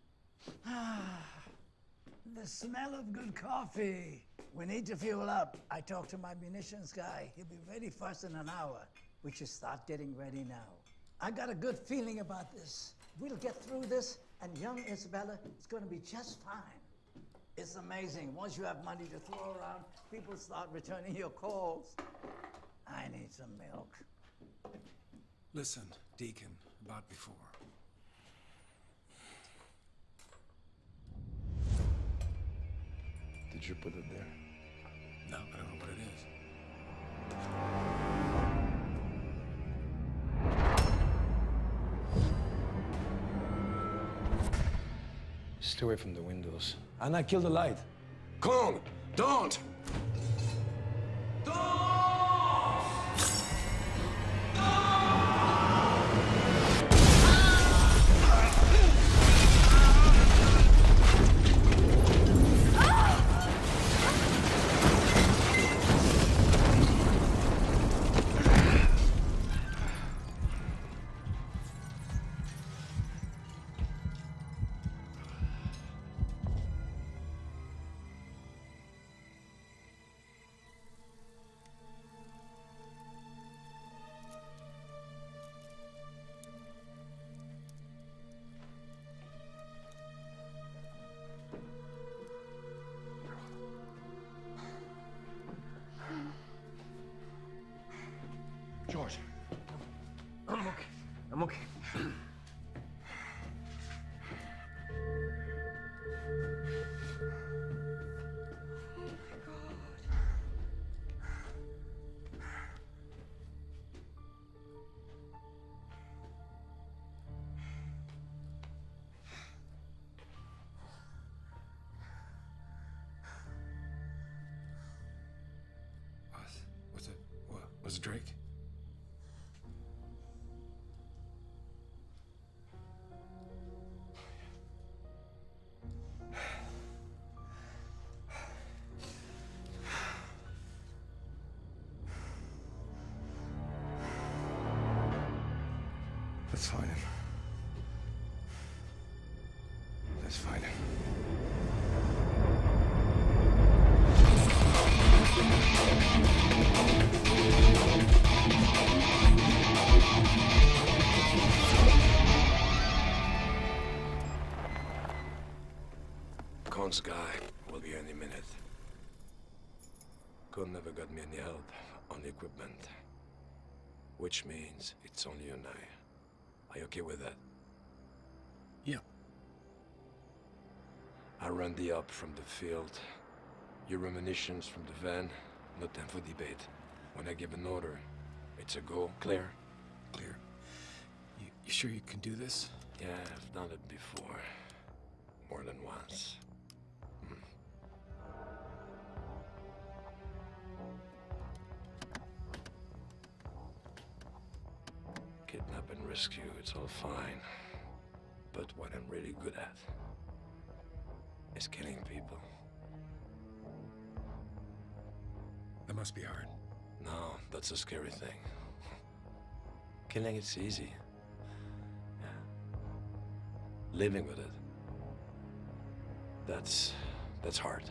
The smell of good coffee. We need to fuel up. I talked to my munitions guy. He'll be ready for us in an hour. We should start getting ready now. I got a good feeling about this. We'll get through this, and young Isabella is going to be just fine. It's amazing. Once you have money to throw around, people start returning your calls. I need some milk. Listen, Deacon, about before. Did you put it there? No, I don't know what it is. Stay away from the windows. And I killed the light. Come on! Don't! Drake? Let's find him. Let's find him. Khan's guy will be any minute. Khan never got me any help on the equipment. Which means it's only you and I. Are you okay with that? Yeah. I run the op from the field. Your ammunitions from the van. No time for debate. When I give an order, it's a go. Clear? Clear. You sure you can do this? Yeah, I've done it before. More than once. Kidnap and rescue, it's all fine. But what I'm really good at is killing people. That must be hard. No, that's a scary thing. Killing it's easy. Yeah. Living with it. That's hard.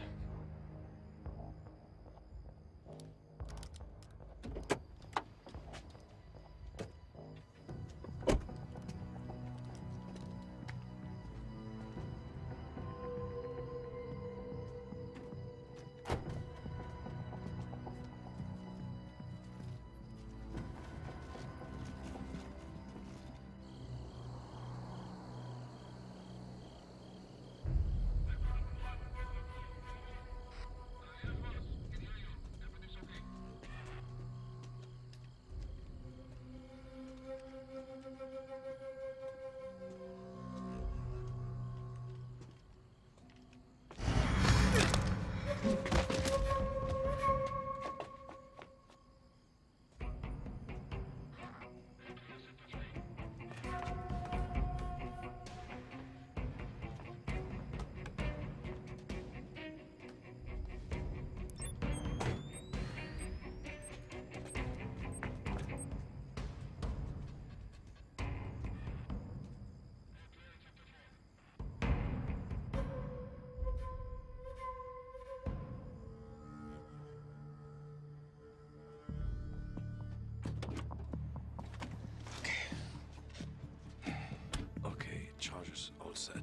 Chargers all set.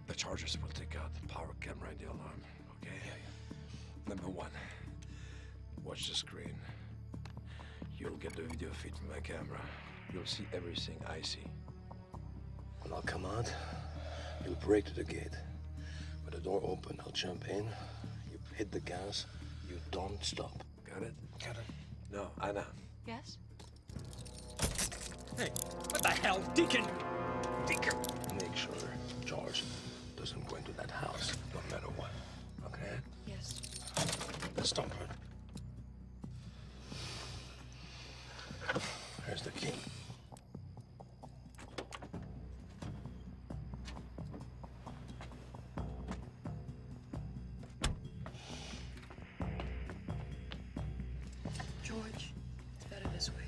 The chargers will take out the power camera and the alarm, okay? Yeah. Number one, watch the screen. You'll get the video feed from my camera. You'll see everything I see. When I'll come out, you'll break to the gate. With the door open, I'll jump in. You hit the gas. You don't stop. Got it? Got it. No, Anna. Yes? Hey, what the hell, Deacon? Deacon. Make sure George doesn't go into that house, no matter what. Okay? Yes. Let's stop her. Here's the key. George, it's better this way.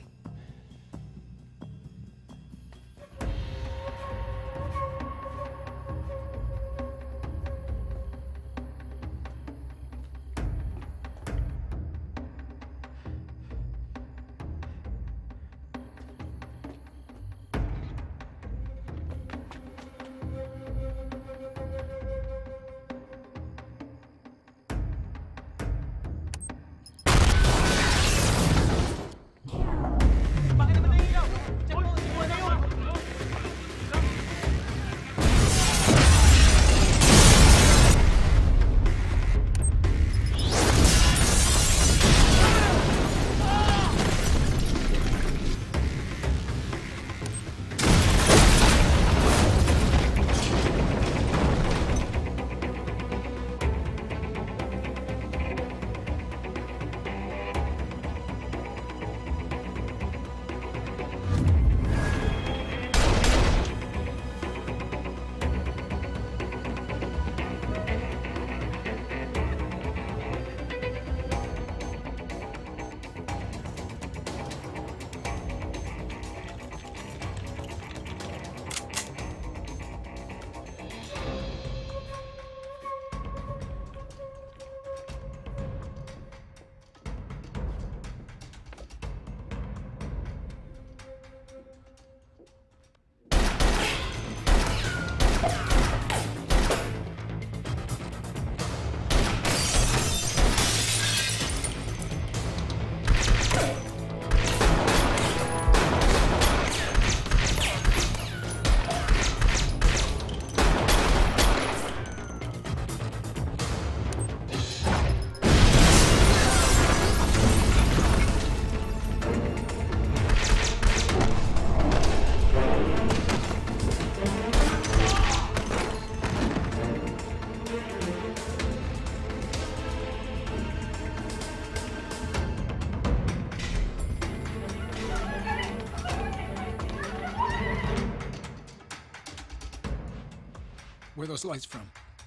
Where are those lights from?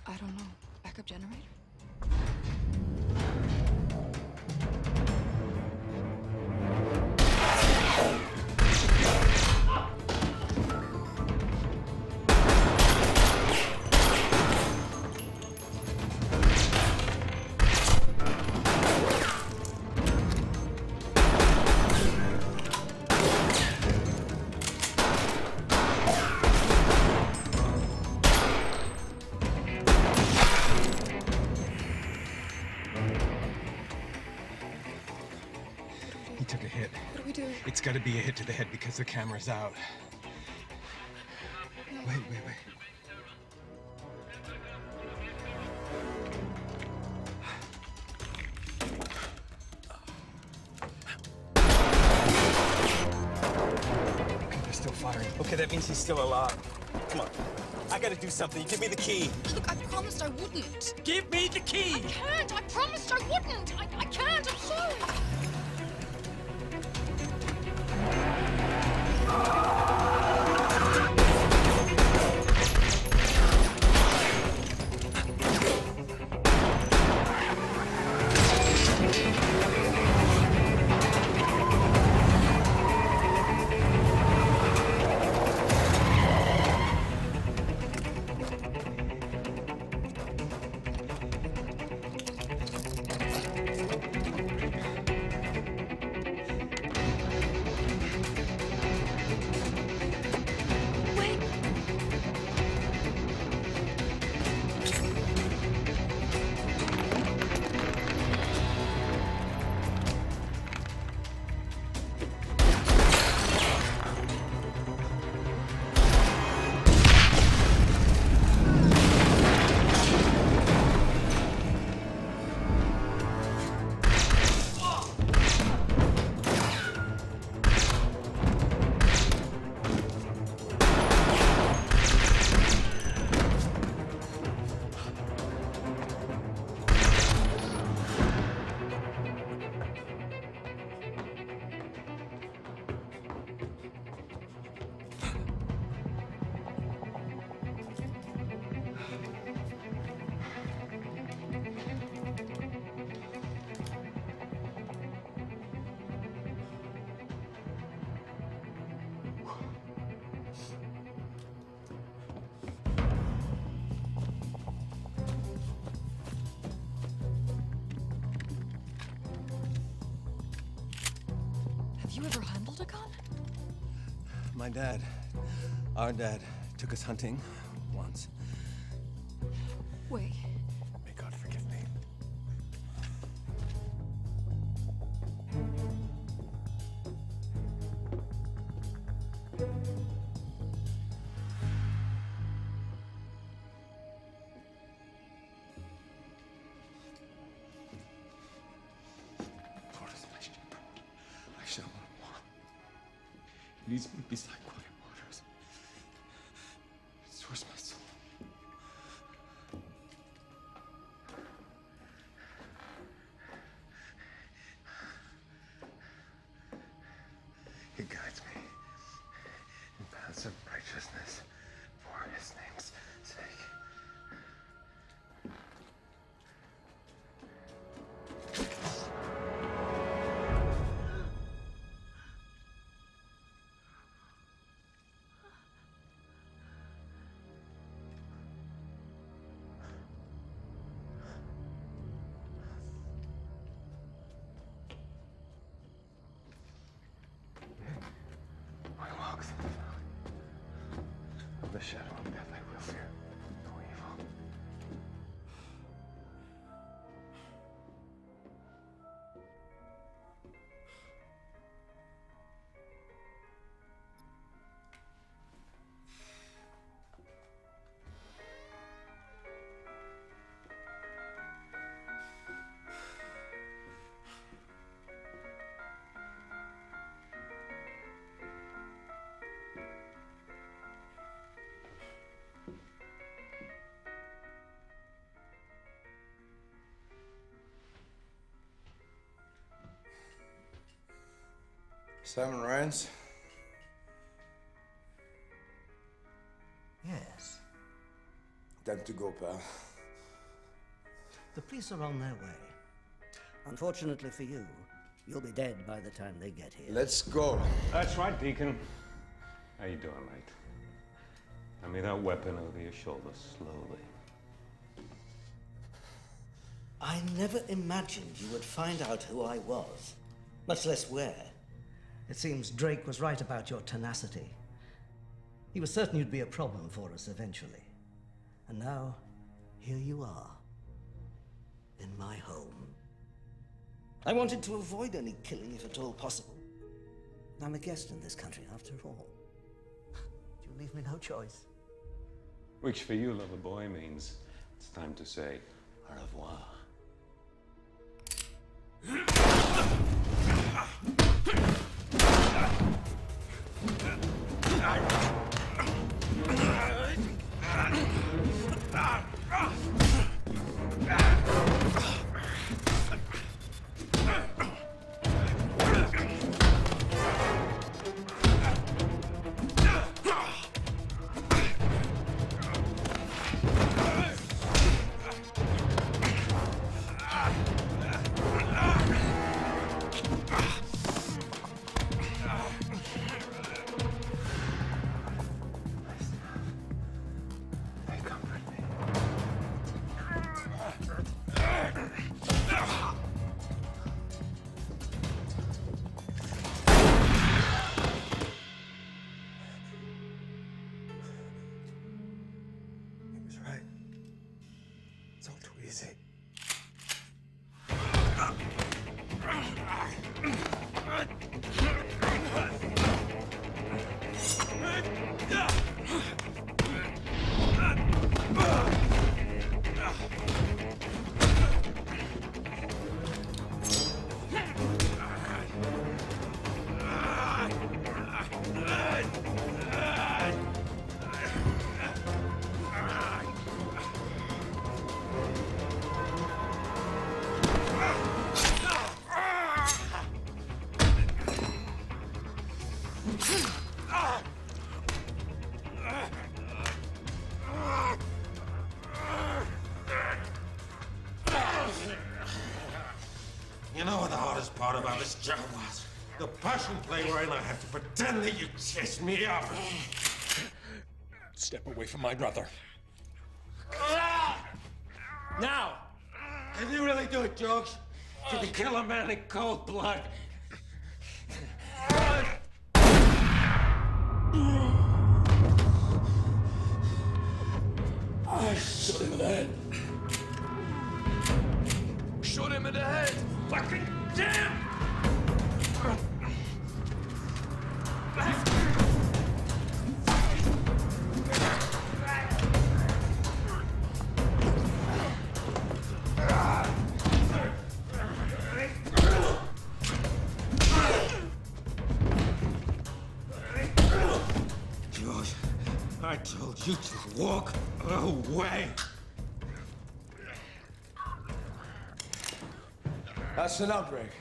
I don't know. Backup generator? He took a hit. What do we do? It's got to be a hit to the head because the camera's out. Wait. Okay, they're still firing. Okay, that means he's still alive. Come on. I gotta do something. Give me the key. Look, I promised I wouldn't. Give me the key! I can't. I promised I wouldn't. I can't. I'm sorry. Have you ever handled a gun? My dad, our dad, took us hunting once. Wait. May God forgive me. I shall not want. Leads me beside quiet waters. Restores my soul. He guides me in paths of righteousness for his name's sake. I walk through the valley of the shadow of death, I will fear no evil. Simon Ryan's? Yes. Time to go, pal. The police are on their way. Unfortunately for you, you'll be dead by the time they get here. Let's go. That's right, Deacon. How you doing, mate? Hand me that weapon over your shoulder, slowly. I never imagined you would find out who I was, much less where. It seems Drake was right about your tenacity. He was certain you'd be a problem for us eventually. And now, here you are, in my home. I wanted to avoid any killing if at all possible. I'm a guest in this country, after all. You leave me no choice. Which for you, lover boy, means it's time to say au revoir. You know what the hardest part about this job was? The passion play wherein I had to pretend that you chased me up. Step away from my brother. Now! Can you really do it, George? You can kill a man in cold blood. Shoot him in the head. Shoot him in the head. Fucking damn! George, I told you to walk away. That's an outbreak.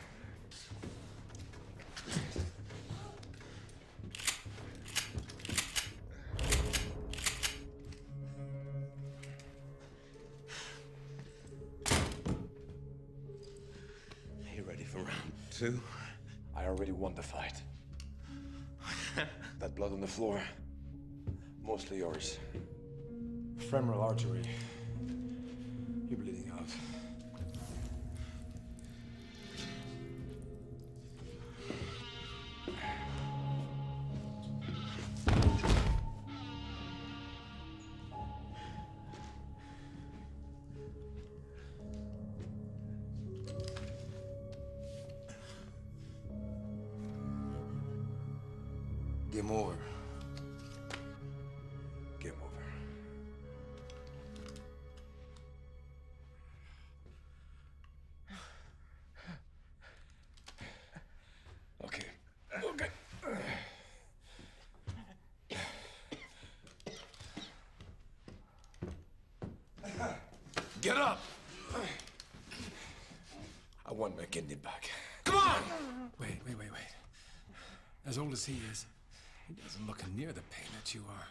Are you ready for round two? I already won the fight. That blood on the floor, mostly yours. Femoral artery. You're bleeding out. Game over. Game over. Okay. Okay. Get up! I want my kidney back. Come on! Wait. As old as he is, he doesn't look near the pain that you are.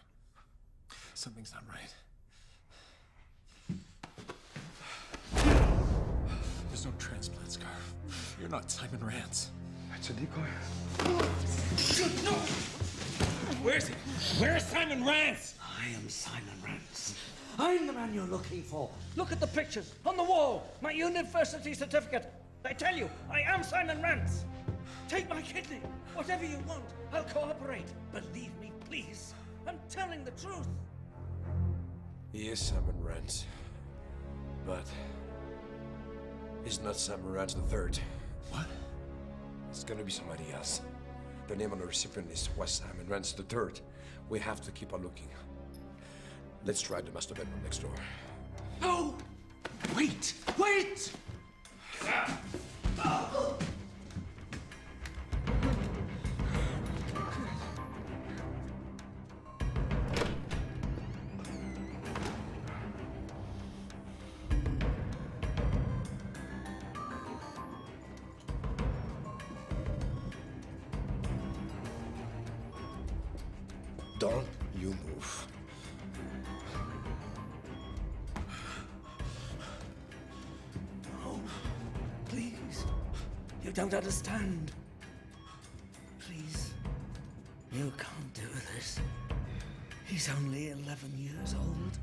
Something's not right. There's no transplant scar. You're not Simon Rance. It's a decoy. No! Where's he? Where's Simon Rance? I am Simon Rance. I'm the man you're looking for. Look at the pictures on the wall. My university certificate. I tell you, I am Simon Rance. Take my kidney. Whatever you want, I'll cooperate. Believe me, please. I'm telling the truth. He is Simon Rance. But he's not Simon Rance III. What? It's gonna be somebody else. The name on the recipient list was Simon Rance III. We have to keep on looking. Let's try the master bedroom next door. No! Wait! Wait! Don't you move. No, please. You don't understand. Please. You can't do this. He's only 11 years old.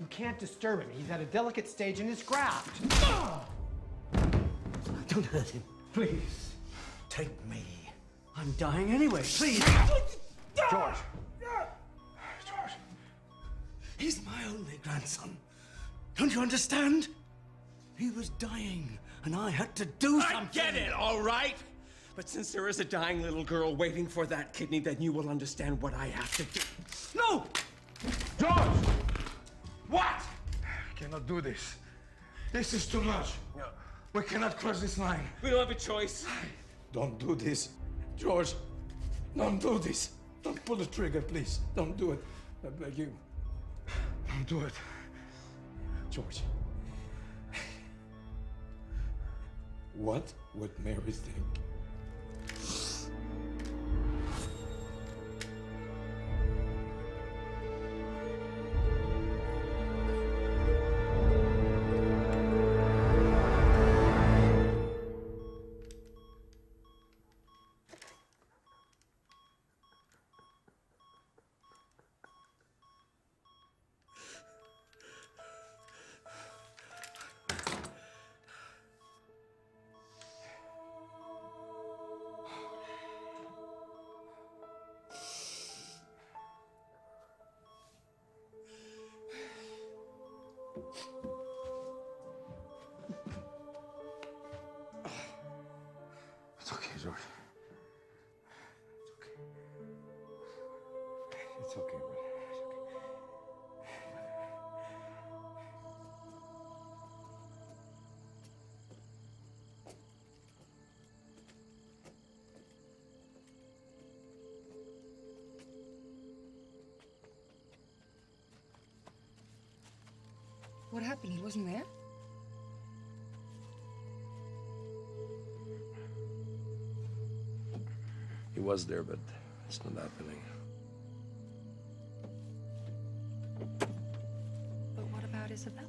You can't disturb him. He's at a delicate stage in his graft. Don't hurt him. Please. Take me. I'm dying anyway. Please. George. George. He's my only grandson. Don't you understand? He was dying, and I had to do something. I get it, all right? But since there is a dying little girl waiting for that kidney, then you will understand what I have to do. No! George! What? I cannot do this. This is too much. We cannot cross this line. We don't have a choice. Don't do this. George, don't do this. Don't pull the trigger, please. Don't do it. I beg you. Don't do it. George. What would Mary think? It's okay, George. It's okay. It's okay, brother. It's okay. What happened? He wasn't there? He was there, but it's not happening. But what about Isabella?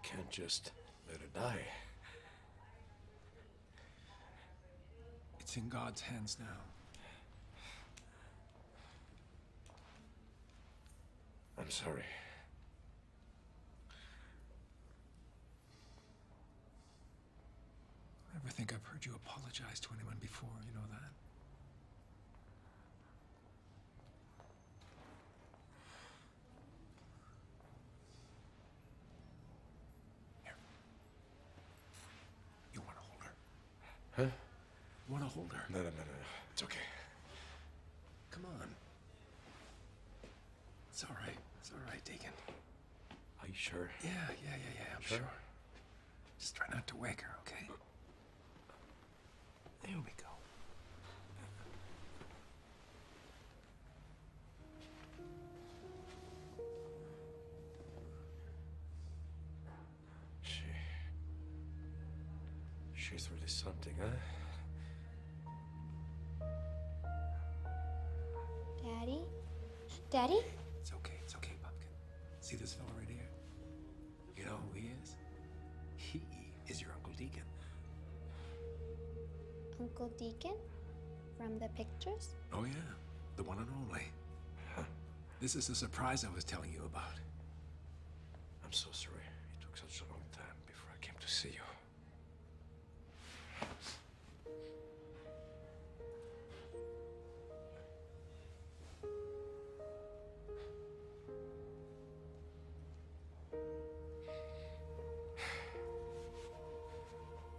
can't just let her die. It's in God's hands now. I'm sorry. I never think I've heard you apologize to anyone before, you know that? Here. You want to hold her? Huh? You want to hold her? No. It's okay. Come on. It's all right. It's all right, Deacon. Are you sure? Yeah, I'm sure. Just try not to wake her, okay? There we go. She's really something, huh? Daddy? Daddy? It's okay, Pumpkin. See this fella right here? You know who he is? He is your Uncle Deacon. Uncle Deacon? From the pictures? Oh, yeah. The one and only. Huh. This is the surprise I was telling you about. I'm so sorry. It took such a long time before I came to see you.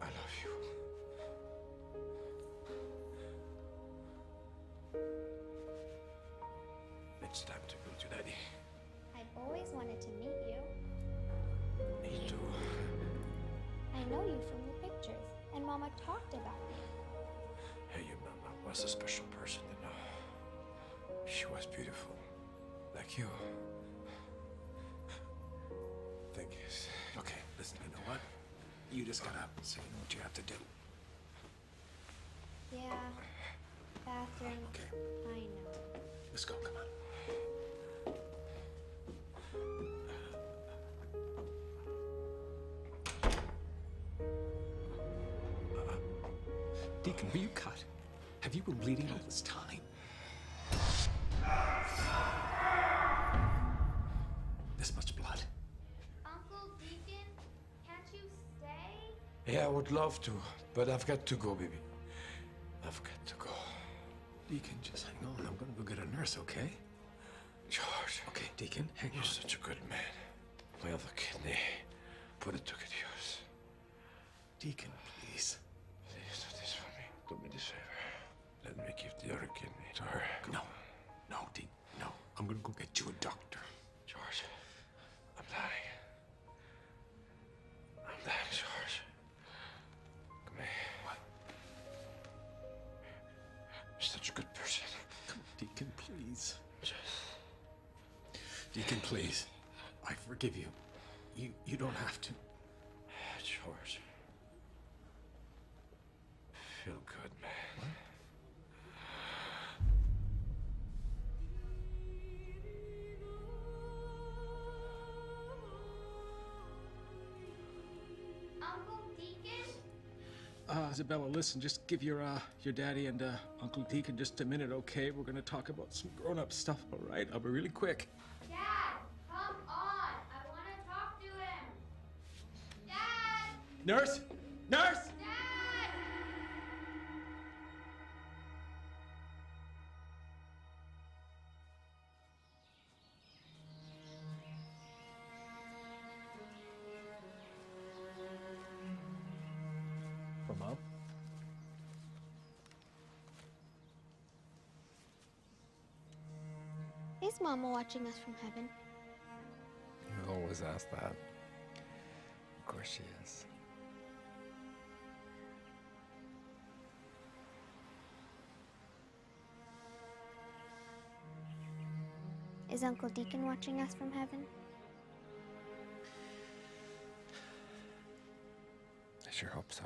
I love you. It's time to go to Daddy. I've always wanted to meet you. Me too. I know you from the pictures, and Mama talked about you. Hey, your mama was a special person, you know. She was beautiful, like you. Thing is, Okay, listen, you know what? You just got up, so you know what you have to do. Yeah. Bathroom. Okay. I know. Let's go, come on. Deacon, were you cut? Have you been bleeding all this time? This much blood? Uncle Deacon, can't you stay? yeah, I would love to, but I've got to go, baby. I've got to go. Deacon, just hang on. I'm gonna go get a nurse, okay? George. Okay, Deacon, hang You're on. such a good man. My other kidney, put it to good use. Deacon, please. Please do this for me. Do me this favor. Let me give the other kidney to her. No, Deacon, no. I'm gonna go get you a doctor. George, I'm dying. I'm dying, George. Come here. What? You're such a good person. Come on, Deacon, please. Deacon, please. I forgive you. You don't have to. George. Feel good, man. Uncle Deacon? Isabella, listen, just give your daddy and Uncle Deacon just a minute, okay? We're gonna talk about some grown-up stuff, all right? I'll be really quick. Dad, come on. I want to talk to him. Dad! Nurse! Nurse! Dad! For Mom? Is Mama watching us from heaven? You always ask that. Of course she is. Is Uncle Deacon watching us from heaven? I sure hope so.